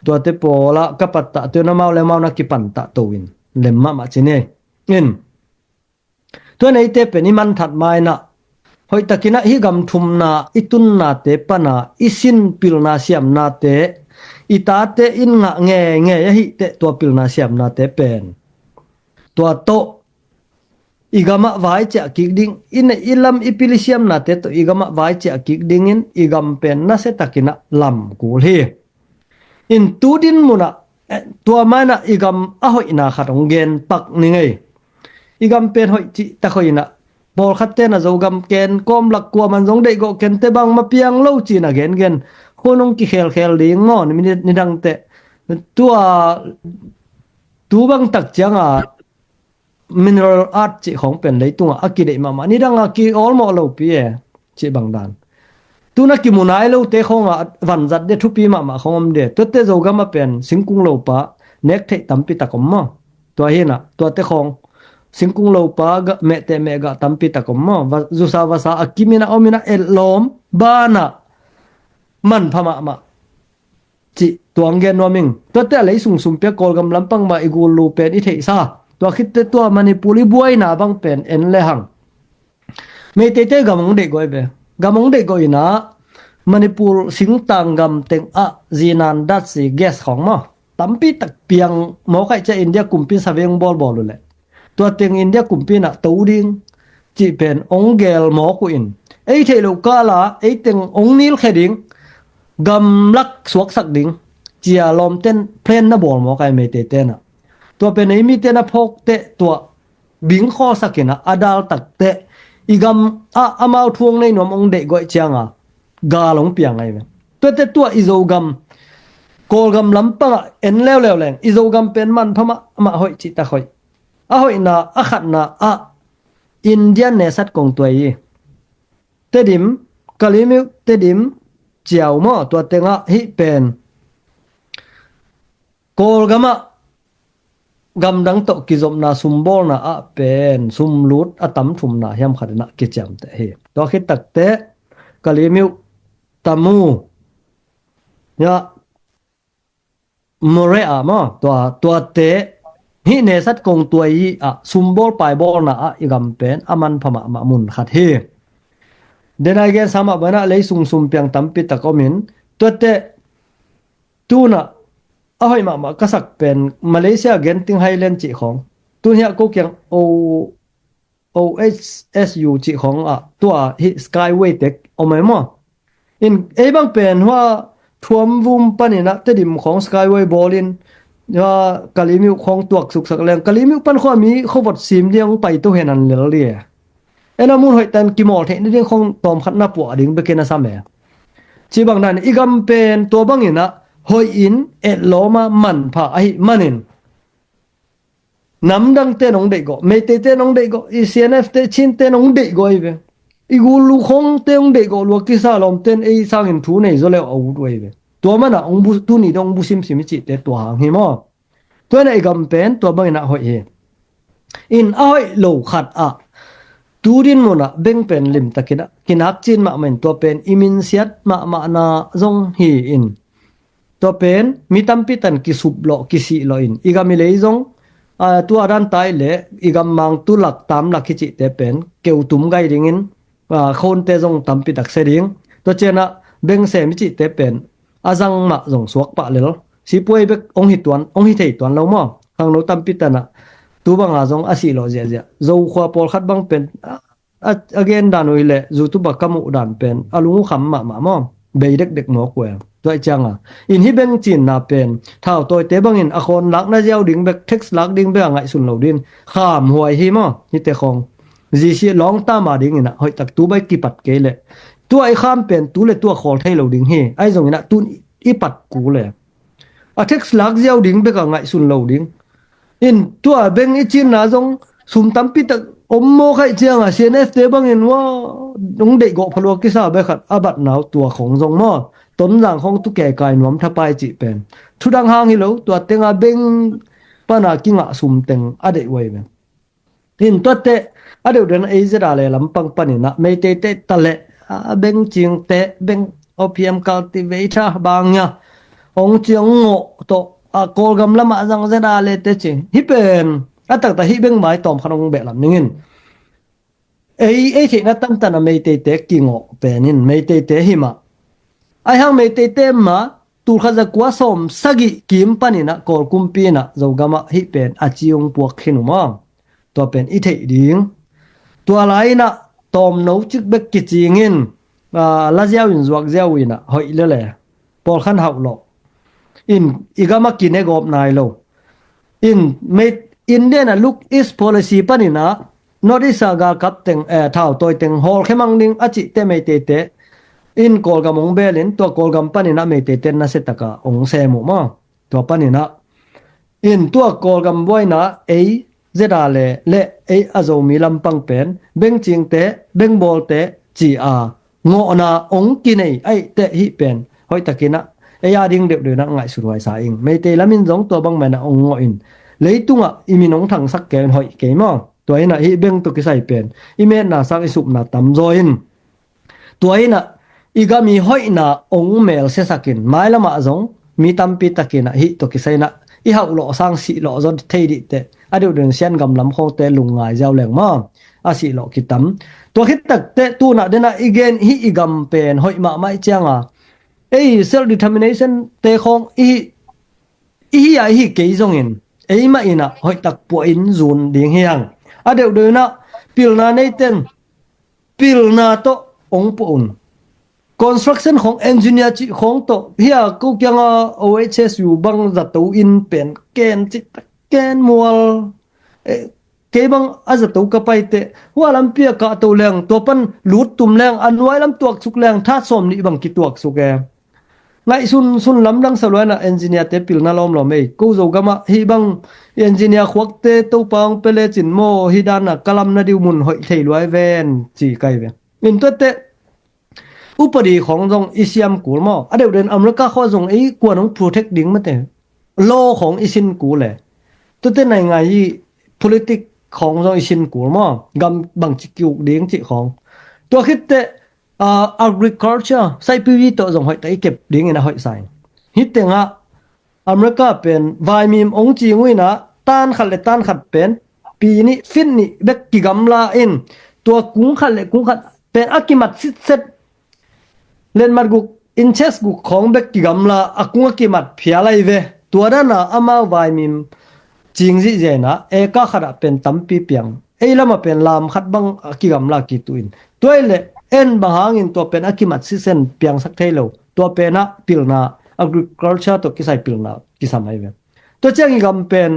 to te pola ka patta tu na mau le mau na ki pan ta to win lemma ma chine in to nei te pe ni man that mai na hoi takina hi gam thum na itun na te pana isin pil na siam na te ita te in nga nge nge hi te to pil na siam na te pen to igama vai cha kikding in ilam ipilisiam na te to igama vai cha kikding in igam pen na se takina lam kul hi in tudin muna tua mana igam ahoi na khatong gen pak ni ngai igam pen hoi chi ta khoina bol khatte na zogam ken kom lak kwa man jong dei go ken te bang ma piang lo chi na gen khonong ki khel ding ngon ni dang te tua tu bang tak changa mineral art chi khong pen lei tunga akide mama ni danga ki olmo lo pi e chi bang dan tuna ki munai lo te khonga van zat de thupi mama khom de to te zo gama pen singkung lo pa nek the tampi takom ma to hina to te khong singkung lo pa ga me te me ga tampi takom ma zu sa wa sa akimina omina elom bana man phama ma chi tuang gen noming to te lei sung sum pe kol gam lampang ma igul lu pen I thei sa to khit te to manipuri buai na bang pen en le hang me te te gamong de goi be gamong de goi na manipur singtang gam teng a zinan dat si gas khong ma tampi tak piang mo khai cha india kumpi saveng bol bol le to teng india kumpi na to ding chi pen ongel mo ku in ei thelo kala ei teng ong nil kheding gam lak suak sak ding chia lom ten plan na bol mo kai me te te na to pen ei mi te na phok te to bing kho sakina adal tak te igam amau thuang nei nom ong de goi changa ga long piang ai to te to izogam kolgam lampanga en lew leng izogam pen man phama ma hoi chi ta khoi a hoi na a khat na a indian ne sat kong toi te dim kalimi te dim chiao mo to tenga hi pen kolgama gam dang to kizom na sumbol na a pen sumlut atam thum na hiam khadna ki cham te he to khit tak te kalimiu tamu ya more ama to te hi ne sat kong tuai a sumbol pai bol na a igam pen aman phama ma mun khat he denai gen sama bana lei sung sum piang tampi takomin tote tuna ahoi ma kasak pen Malaysia Genting Highland chi khong tun hia ko kyang OHSU chi khong a tua hi Skyway Tech omai mo in e bang pen wa thuam vum panina tedim khong Skyway Bolin ya kalimiu khong tuak suk sak leng kalimiu pan kho mi khowat sim diang pai to henan lel lia ena mun hoi tan kimol the ni ding khong tom khat na pu ading bekena same chi bang nan igam pen to bangina hoi in et loma man pha ai manin nam dang te nong de go me te nong de go ICNF te chin te nong de go ibe igulu khong te nong de go lo ki sa lom ten ei sang in thu nei zo le au doi be to mana ong bu tu ni dong bu sim chi te to hang hi mo to na igam pen to bangina hoi he in ai lo khat a turin mona beng pen lim takina kinak chin ma men to pen imin siat ma na zong hi in to pen mitampi tan ki sublo ki si lo in igami leizong tu adan tai le igam mang tu lak tam lak chi te pen keu tum gai ring in khon te zong tampi dak se ring to chena beng se mi chi te pen azang ma zong suak pa lel si puai bek ong hi thei tuan lo mo khang no tampi tana tu banga zong asi lo je zo khwa pol khat bang pen again danoi le zu tu bakamu dan pen alungu kham ma mo beidek dek mo kwa toy changa in hi beng chin na pen thau toy te bangin akhon lak na jaw ding bek text lak ding be ngai sun lo din kham huai hi mo ni te khong ji si long ta ma ding ina hoi tak tu bai ki pat ke le tu ai kham pen tu le tu khol thai lo ding hi ai zong ina tu i pat ku le a text lak jaw ding be ka ngai sun lo ding in tu a beng i chin na zong sum tam pi tak ommo khai chianga CNF te bangin wa dong de go phalo ki sa be khat abat naw tua khong zong mo ton jang khong tu ke kai nom thapai chi pen thudang hang hi lo tua tenga beng pana kinga sum teng ade wei ben tin to te ade den e zera le lampang panina me te tale beng ching te beng opium cultivator bangya ong chiang ngo to a kol gam lama jang zera le te chi hi pen atak ta hi beng mai tom khanong be lam ningin ei thi na tam tan me te kingo penin me te hi ma ai hang me te ma tu khaza kwa som sagi kim panina kol kumpina zogama hi pen achiung puak khinu ma to pen i thei ding to laina tom no chik bek ki chingin la jiao in zuak jiao ina hoi le pol khan hau lo in igama kine gop nai lo in me Indian look is policy panina notice ga kapteng thau toy teng hol khemang ding achi te me te in kolgam ong belin to kolgam panina me te na setaka ong semu ma to panina in to kolgam boina ei zeda le ei azo mi lampang pen beng ching te beng bol te chi a ngo na ong kinei ai te hi pen hoi takina eya ding de na ngai suruai sa ing me te lamin jong to bang mena ong ngo in leitunga iminong thang sak ken hoi ke ma toina hi beng to ki sai pen ime na sang isup na tam join toina igami hoina ong mel se sakin mailama zong mi tampi takina hi to ki sai na i hau lo sang si lo zo thei di te adu den sian gam lam khong te lungai jaw leng ma a si lo ki tam to khit tak te tu na dena again hi igam pen hoi ma mai changa ei self determination te khong i ya hi ke zong in ei ma ina hoi tak po in zun ding hiang adeu de na pilna nei ten pilna to ong po un construction khong engineer chi khong to hia ko kyanga OHSU bang za to in pen ken chi ken mual ke bang aza to ka pai te walam pia ka to leng to pan lut tum leng anwai lam tuak suk leng tha som ni bang ki tuak suk e ngai sun lam dang salwana engineer te pilna lom lo mei ko zo gama hi bang engineer khwak te to pang pele chin mo hi dana kalam na diu mun hoi thei loi ven chi kai ve min to te upadi khong jong isiam kul mo adeu den america kho jong ei kwanong protect ding mate law khong isin kule to te nai ngai politic khong jong isin kul mo gam bang chi kyu ding chi khong to khit te agriculture sai piwi to jong hoi tai kep ding ina hoi sai hitenga america pen vai mim ong chi ngui na ต้านขัดเลยต้านขัดเป็นปีนี้ฟินนี่เบกกิกำลาอินตัวกุ้งขัดเลยกุ้งขัดเป็นอากิมัดซิดเซตเล่นมัดกุกอินเชสกุกของเบกกิกำลาอากุ้งอากิมัดเพียไรเวตัวนั้นนะอามาไวมิมจริงสิเจนะเอกาขัดเป็นตั้มปีเปียงละมาเป็นลามขัดบังอากิกำลากิตุอินตัวเลยเอ็นบางหางินตัวเป็นอากิมัดซิเซนเปียงสักเทโลตัวเป็นนะปิลนา agriculture ตัวกิไซปิลนากิสามัยเวตัวเจ้าอีกำเป็น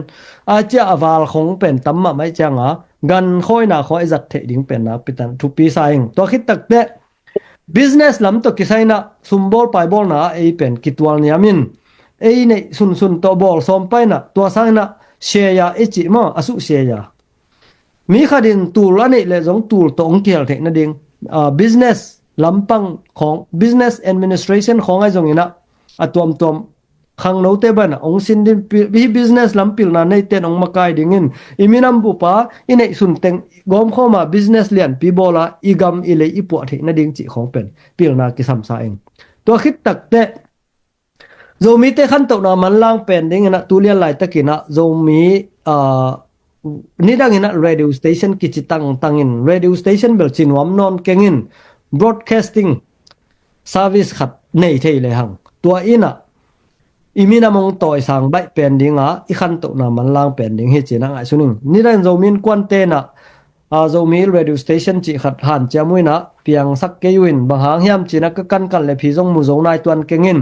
อาจจะอวาลของเป็นตั้มมาไม่จังอ่ะกันค่อยน่ะค่อยจัดเทดิ้งเป็นนะปิตันทุกปีไซงตัวคิดตักเตะ business ลำตัวกิไซนะซุมบอลไปบอลนะเป็นกิตวลเนียมินเนี่ยสุนตัวบอลซ้อมไปนะตัวไซนะเชียร์จิมาอสุเชียร์มีขดินตูละนี่เลยจงตูตองเกี่ยวเทนั่นเอง business ลำปังของ business administration ของไอ้จงนี้นะตัวขังโนเตบันองสินดินวิ business ลำปิลนาในเต็นองมากายดิ่งินอิมินัมบุปาอินเอสุนเต็งกอมเข้ามา business เลียนปีโบลาอีกำอิเลยอีปวดเทนั่นเองจิของเป็นปิลนากิสัมสาเองตัวคิดตักเตะโจมีเตขันตกนามันล่างเป็นดิ่งนะตุเลียนไหลตะกินะโจมีนี่ดังอินะ radio station กิจตั้งอิน radio station เบลชินวามนอนเก่งอิน broadcasting service ขัดในเทเลยหังตัวอินะอีมีนามงต่อยสังใบเป็นดิ่งอีขันตกนามันล่างเป็นดิ่งเฮจินังไอซุนิงนี่ดังโจมีนกวนเตนะโจมี radio station จิขัดหันเจ้ามุยนะเพียงสักเกยุนบางหางเฮียมจินักกันเลยพี่จงมุจงนายตัวนเก่งอิน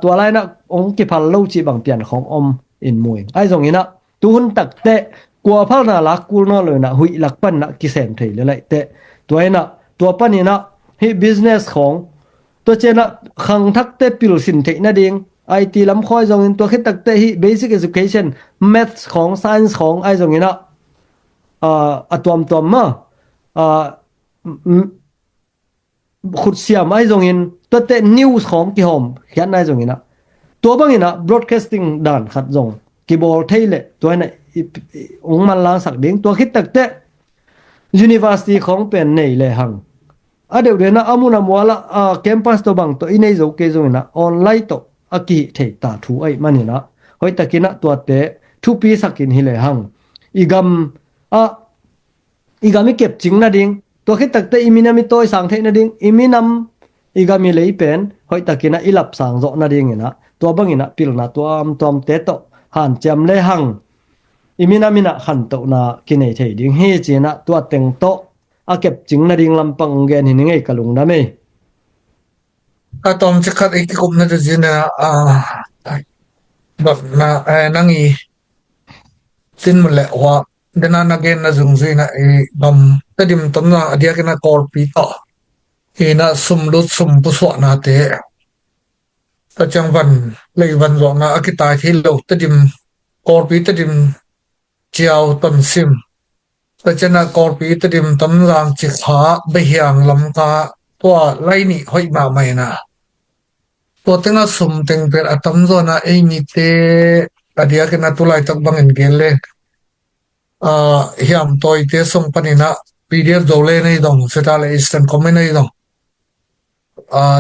ตัวไรนะองค์กิพัลโลจิบางเปลี่ยนของอมอินมวยไอจงอินะตุนตักเตะกัวพัลนาลักกูนอเลยนะหุยลักปันนะกิเซนเทเลยเตะตัวไอนะตัวปันนี่นะฮี business ของตัวเจนะขังทักเตะปิลสินเทนั่นเองไอทีลำคอยจงอินตัวคิดตักเตะฮี basic education maths ของ science ของไอจงอินะตัวมาขุดเสียมไอจงอินตัวเตะ news ของกิฮอมเขียนไอจงอินะตัวบางอินะ broadcasting ด่านขัดจงกีบอลเทเลตัวไหนองมันลางสักดิ่งตัวคิดตักเตะ university ของเป็นในเลยหังเดี๋ยวนะอามุนามัวละcampus ตัวบางตัวอินในโจเกจงนะออนไลน์ตัวอากิเทตาทูไอมันนี่นะหอยตะกินะตัวเตะทุปีสักินฮิเลยหังอีกำมีเก็บจริงนะดิ่งตัวคิดตักเตะอิมินามิตัวสังเทนะดิ่งอิมินำอีกามีเลยเป็นหอยตะกินะอิลับสังโจนะดิ่งนะตัวบางนะปิลนะตัวเตะโตหันจำเลยหังอิมินามินะขันโตนะกินไอเทดิ่งเฮจีนะตัวเต็งโตเก็บจริงนะดิ่งลำปังเกนหินไงกะลุงนะเมตอมจะขัดอีกกลุ่มนั่นจะจีนะแบบนะนั่งอีสินมันแหละว่าเดนนักเรียนนะจุงซีนะบำแต่ดิมต้นนะเดียกันนะกอลปีต่อนะสมรุดสมบุษนาเตะแต่จังวันเลยวันรองนะอากิตาที่เราแต่ดิมกอลปีแต่ดิมเจ้าต้นซิมแต่จะนะกอลปีแต่ดิมต้นรางจิขาเบียงลำตาตัวไล่นี่ห้อยมาไม่นะตัวเต็งนะสมเต็งเป็นอัตมโซนะนี่เตะเดียกันนะตุลายตักบังเงินเกลเลยเฮียมตัวเตะส่งปนินะ PDF โดเลนี่ดงเสร็จแล้วอีสเทิร์นคอมเมนต์นี่ดง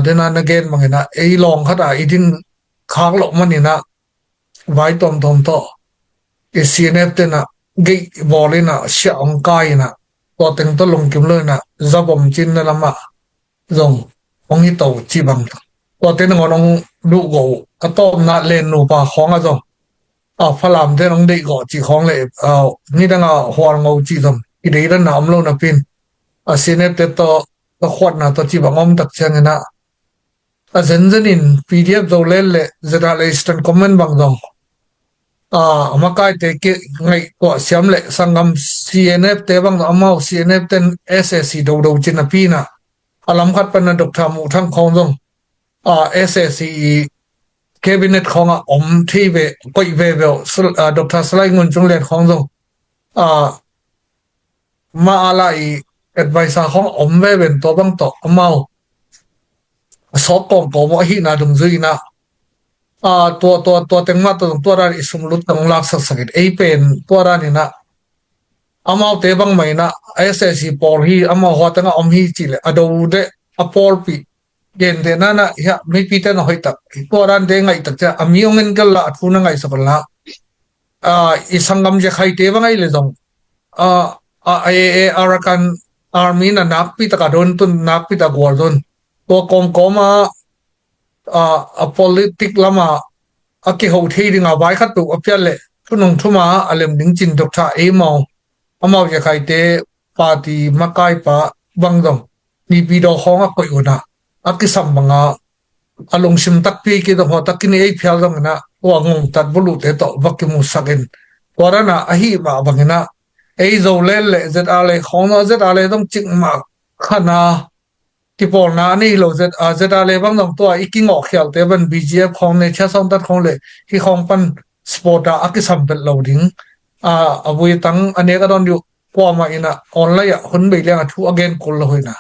เดินนักเรียนบางนะลองขัดดินข้างหลบมันนี่นะไว้ตอมต่อCNF เตนะเกย์บอลเลยนะเสียงกายนะตัวเต็งตัวลงกิมเลยนะจับอมจินนั่นละมาจงองฮิโตจีบังตัวเต็งงอนดูโกกระต้มนะเลนนูปะของอะจงพลามเต็งได้ก่อจีของเลยนี่ตั้งหัวงูจีจงอีเดียนน้ำลงนะพินCNF เตตัวขวดนะตัวจีบังอมตักเชงนะเซนเซนิน PDF โดเลเลยจะได้เลยสแตนคอมเมนต์บางจงมาใกล้เตะไงก็เสียมเลยสังกัม CNF เตะบางอามา CNF เต็น SSC ดูจินปีนะอารมณ์ขัดเป็นดอกทามูทั้งของจงSSC แคบิเนตของอมที่เวก็อีเวลดอกทาสไลด์เงินจงเลียนของจงมาอะไรแอดไวซ์ของอมเวเป็นตัวบางต่ออามาสอบกองตัวว่าหินาดงซีนะตัวเต็งมาตัวร้านอิสมรุตตังลักษณ์สักเป็นตัวร้านนี่นะอามาเตบังไม่นะSSC ปอลฮีอามาหัวตั้งอมฮีจิเลอดูเดอปอลปีเย็นเดน่ะนะฮะไม่ปีเตนหอยตักตัวร้านเดงไงตักจะอามีองเงินกันละทุนไงสักละ isangam je khaite bangai le jong Arakan army na nakpi ta kadon tun nakpi ta gordon to koma a politic lama aki ho thei ringa bai khat tu apyal le thunong thuma alem ding chin dok tha e mau amau je khaite party makai pa bangdong ni pi do khong a koi una aki sam banga along sim tak pi ki do ho takini ei phial dong na wa ngong tat bulu te to vakimu sakin korana ahi ba bangina ei zo le zet ale khong zet ale dong ching ma khana ti por na ni lo zet ale bang dong to iking ok khial te ban bgf khong ne cha som tat khong le ki khong pan sporta akisam bel loading avui tang ane ka don yu po ma ina online hun be le thu again kol lo hoina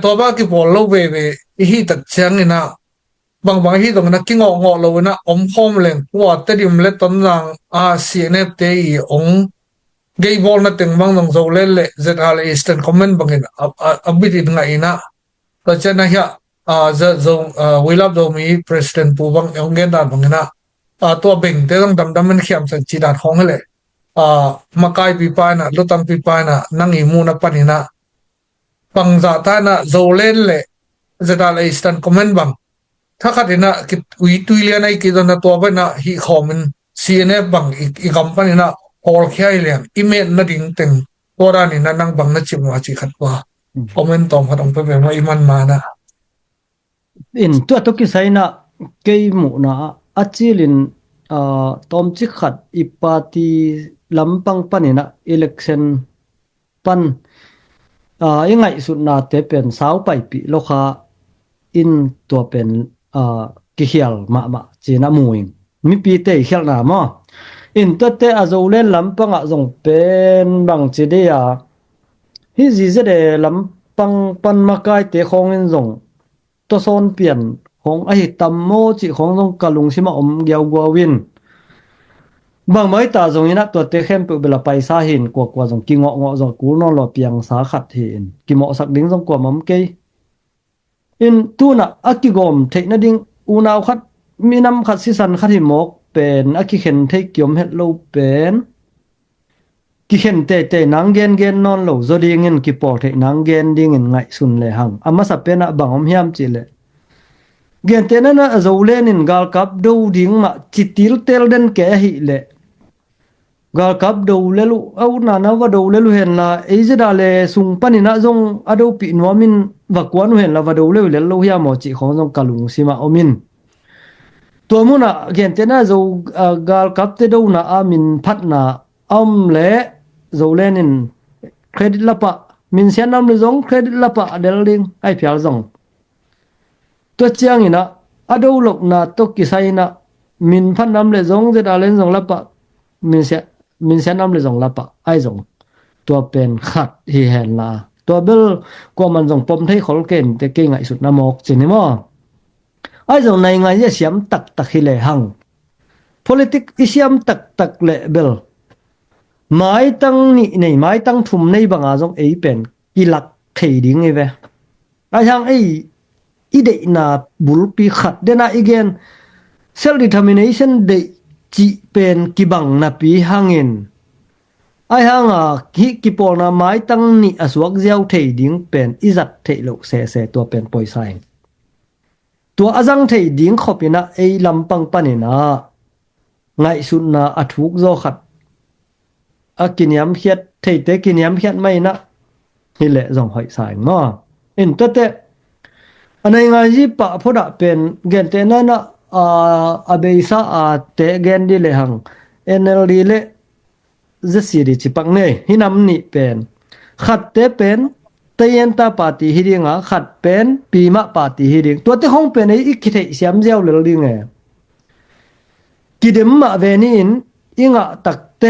to ba ki por lo ve hi tak chang ina bang hi dong na ki ngo lo na om khom leng wa te dim le ton lang cnf te I ong gay ball na ting bang dong zo le zal eastern comment bangin abit nga ina to chana ya zo we love do mi president pu bang ong gen da bangina to beng te dong dam men khiam san chi dat khong le makai pi pa na lutang pi pa na nang I mu na panina pangza ta na zo le zal eastern comment bangถ้าขัดนะกิวิตุยเลียนไอ้กิจนะตัวเป็นนะฮีคอมมันCNF บังอีกัมปานีนะออลแค่เลียนอิเมจนะดิ่งเต็งตัวร้านี่นะนั่งบังนะจิมว่าจิขัดว่าคอมเมนต์ตอมขัดองไปเป็นว่าอิมันมานะอินตัวตุกิไซนะเกยหมูนะอาจิลินตอมจิขัดอีปาตีลำปังปานีนะอิเล็กชันปันยังไงสุดนะเตเป็นสาวไปปีโลคาอินตัวเป็นกิเฮียลมาจีน่ามูอิงมีปีเตเฮียลนามออินตัวเตอโซเลนลำปังจงเป็นบางจีเดียฮิจิเจเดลำปังปันมากายเตของอินจงตัวโซนเปลี่ยนของไอตัมโมจิของจงกะลุงชิมาอมเกียวกัววินบางไม้ตาจงอินะตัวเตเข้มเปเบลไปซาหินกว่าจงกิงเงาะจงกูนอนหลอเปียงสาขัดเห็นกิเหมาะสักดิ้งจงกว่ามัมเกยอินตูน่ะอักกิกอมเทคนะดิ้งอูนาวคัดมีน้ำคัดสิสันคัดหิมกเป็นอักกิเข็นเทคยมเฮ็ดโลเป็นกิเข็นเตนางเกนนอนโลโซดีเงินกิปอเทนางเกนดิ้งไงสุนเลยหังอามาสับเป็นบังอมเฮียมจิเลเกนเตนั้นนะโซเลนินกาลกับดูดิ้งมาจิติลเตลเดนแกหิเลกาลกับดูเลลุเอานานาว่าดูเลลุเห็นละไอจะดาเลสุงปนินะจงอดูปินวามินวักวนเห็นละว่าดูเลลุโลหิยามอจิของจงกะลุงซิมาอมินตัวมุนะเกนเตนะโซกาลกับเตดูนะอามินพัดนะอัมเลโซเลนินเครดิตละปะมินเซียนอัมเลจงเครดิตละปะเดลลิงไอเปียลจงตัวเจียงนะอดูลกนะตกิไซนะมินพัดอัมเลจงจะดาเลนจงละปะมินเซียนอัมเลจงละปะไอจงตัวเป็นขัดฮีเห็นละตัวเบลกว่ามันจงปมที่ขอลเกนแต่เก่งไอสุดนะมอกจินิมอไอจงในไงจะเสียมตักฮิเลหัง politic อิเสียมตักเลเบลไม้ตั้งนี่ในไม้ตั้งทุ่มในบางอาจงไอเป็นกิลักเทดิ้งไอเวไอทางไอเดนาบุลปีขัดเดนาอีเกน self determination เดจีเป็นกิบังนาปีหังเงินไอหังฮิกิปอนาไม้ตั้งนี่อสวกเจ้าเทดิ้งเป็นอิจัดเทโลเสตัวเป็นปอยไซตัวอาจังเทดิ้งขบินะไอลำปังปานินะไงสุดนะอัทุกโจขัดกินยำเขียดเทเตกินยำเขียดไม่นะนี่แหละจงหอยสายมั้งอินตัวเตอันไหนไงจีปะพอดะเป็นเกนเตนั่นนะอเบซ่าเตเกนดีเลยหัง NLD เลจะสิริจิปังเนยฮินำนี่เป็นขัดเตเป็นเตยันตาปาติฮิดิงขัดเป็นปีมะปาติฮิดิงตัวเตห้องเป็นไอ้อีกคิดเสียมเจ้าเลยดิงกิดมะเวนินอิงะตักเต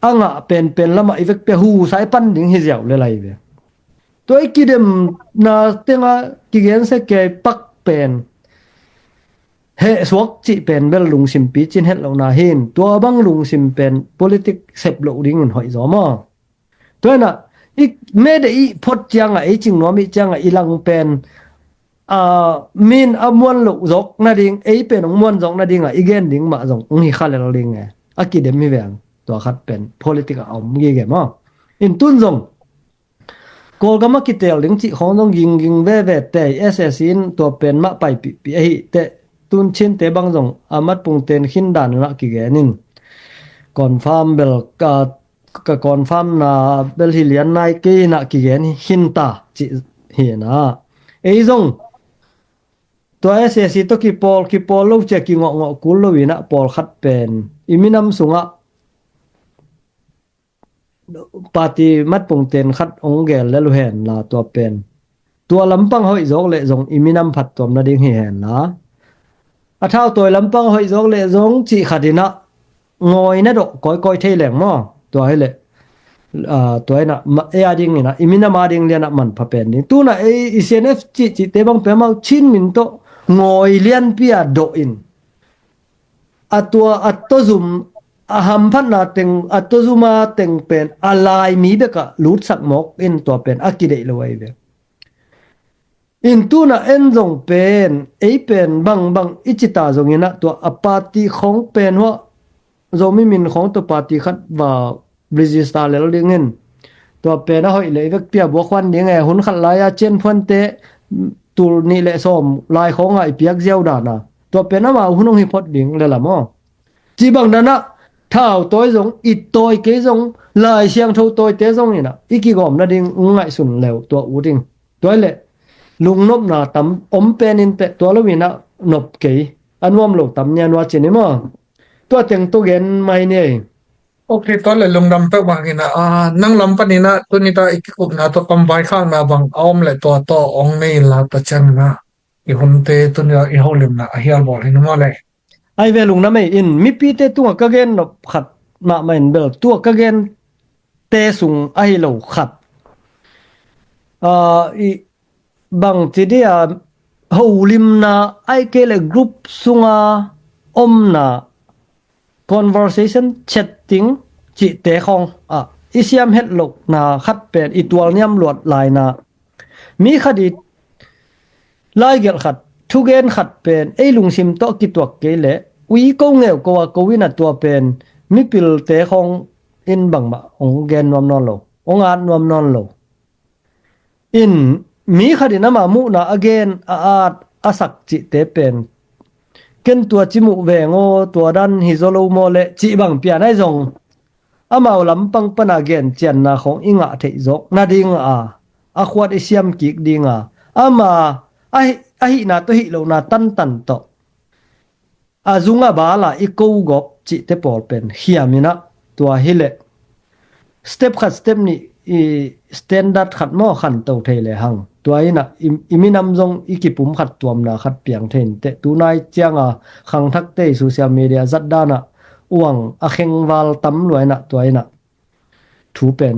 อ่างะเป็นละมาอีเวกเปหูสายปันดิงฮิเจ้าเลยเวตัวไอ้กิดมนาเตงะกิเกนเสเกปักเป็นเฮสวกจิเป็นเบลลุงซิมปีจินเฮ็ดเหล่านาเห็นตัวบังลุงซิมเป็น politic เสพโลดิ้งหอยจอมตัวน่ะอีเมดอีพดจังไอจิงน้อมิจังอีลังเป็นมินอมวนโลจกนาดิงไอเป็นมวนจกนาดิงอีเกนดิงมาจงฮีคาเลลดิง academic มีแวงตัวคัดเป็น political เอามีแก่มั้งอินตุนซงโกลก็มาคิดเตลลิงจิของต้องยิงเว่ๆแต่ SS อินตัวเป็นมาไปปีไอ้แต่ตุนเช่นแต่บางซงอามัดปุงเตนขินดานละกิแกนินคอนฟาร์มเบลก็คอนฟาร์มนะเบลฮิเลียนไนกีนะกิแกนหินตาจิเฮนะไอ้ซงตัว SS ตัวกิปอลลูกเจกิงงกุลวินะปอลคัดเป็นอิมินัมสุงะปาติมัดปงเตนคัดองเกลและลุเห็นลาตัวเป็นตัวลำปังหอยจกเลจงอิมินัมผัดตัวนาดิงเห็นนะอาเท่าตัวลำปังหอยจกเลจงจีขัดินะงอยนะดอกก้อยเทแหลงมั้งตัวให้เลยตัวไอ้น่ะเออาดิงนี่นะอิมินามาดิงเลียนะมันพะเป็นนี่ตัวน่ะไอเซนเอฟจิเตบังเปมาชินมินโตงอยเลียนเปียโดอินตัวซุมหัมพันนาเต็งตัวซุมาเต็งเป็นอะไรมีเบกะลูดสักหมกอินตัวเป็นอากิเดลวยเบอินตัวน่ะเอ็นจงเป็นไอเป็นบังอิจิตาจงนี่นะตัวอปาติของเป็นว่าจงไม่มินของตัวปาติคัดว่าบริจิสตาเลลเงินตัวเป็นนะหอยเลยเวกเปียบวควันยังไงหุนขัดลายเจนพันเตตูนี่แหละส้มลายของไอเปียกเจียวดานะตัวเป็นนะมาหุนงฮิพอดดิงเลยละมั้งจีบังนั้นนะถ้าเอาตัวจงอิดตัวเกจงลายเชียงเท่าตัวเตจงนี่นะอีกี่กอมนะดิงง่ายสุดแล้วตัวอูดิงตัวเลยลุงนบนาตำอมเป็นอินเตตัวละวินะนบเกยอันวอมโลตำเนี่ยนว่าจีนี่มั้งตัวเต็งตัวเกนไม่เนี่ยโอเคตอนเลยลงดำไปวางนะนั่งลำปนีนะตัวนี้ตาอีกกลุ่มนะตัวกำไว้ข้างนะบางอ้อมเลยตัวต่อองนี่ละตัวจังนะอีคนเตตัวนี้อีห้องลิมนะเฮียบอกให้นึกว่าเลยไอเวลุงนะไม่อินมีปีเตตัวกะเกนนบขัดมาไม่เบลตัวกะเกนเตสุงไอโลขัดอีบางทีเดียหูลิมนะไอเกลกรุ๊ปสุงาอมนะ conversation chatting จิเตของอิเซียมเฮ็ดลกนะคัดเป็นอีตัวเนี่ยมลวดลายนะมีคดีลายเกลขัดทุเกนขัดเป็นไอลุงซิมโตกิตัวเกเลวีก็เงวก็ว่าก็วินะตัวเป็นมีปิลเตของอินบังมาองเกนนวมนอนโลองอาดนวมนอนโลอินมีคดีนะมามุนะ again อาดอาศักจิเตเป็นเกนตัวจิมุเวงโอตัวดันฮิโซโลโมเลจิบังเปียนไอซงอามาลำปังปนาเกนเจียนนาของอิงะเทจกนาดิงอาควดอิเซียมกิกดิงอามาไอหินาตัวหิโลนาตันโตอาจุงะบาลาอีกูกบจิเตปอลเป็นเฮียมินะตัวฮิเลสเต็ปขัดสเต็ปนี้สแตนดาร์ดขัดหม้อขันเตาเทเลหังตัวไอ้น่ะอิมินำจงอีกิปุ่มขัดตัวมนาขัดเปียงเทนเตตัวนายเจียงขังทักเตโซเชียลมีเดียจัดดานะอ้วงเข่งวาลตำรวยน่ะตัวไอ้น่ะถูเป็น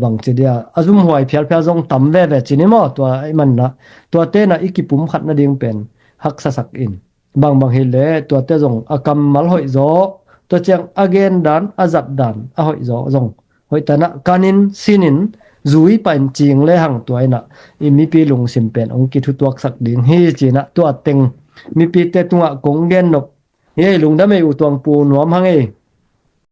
บางทีเดียอาจุมหวยเพียลจงตำเว่จินิมอตัวไอ้มันนะตัวเตน่ะอีกิปุ่มขัดน่ะดิ่งเป็นฮักสักอินบางเฮเลตัวเตจงกำมัลหอยโจตัวเจียงอเกนดันอาจัดดันหอยโจจงหอยตนะกานินซินินจุยปันจิงเลยหังตัวไอ้น่ะอีมีปีลุงสิมเป็นองกิทุตัวสักดิ่งฮีจีนะตัวเต็งมีปีเตตัวกงเกนนบเฮ้ลุงได้ไม่อุตวงปูนวมหังเอ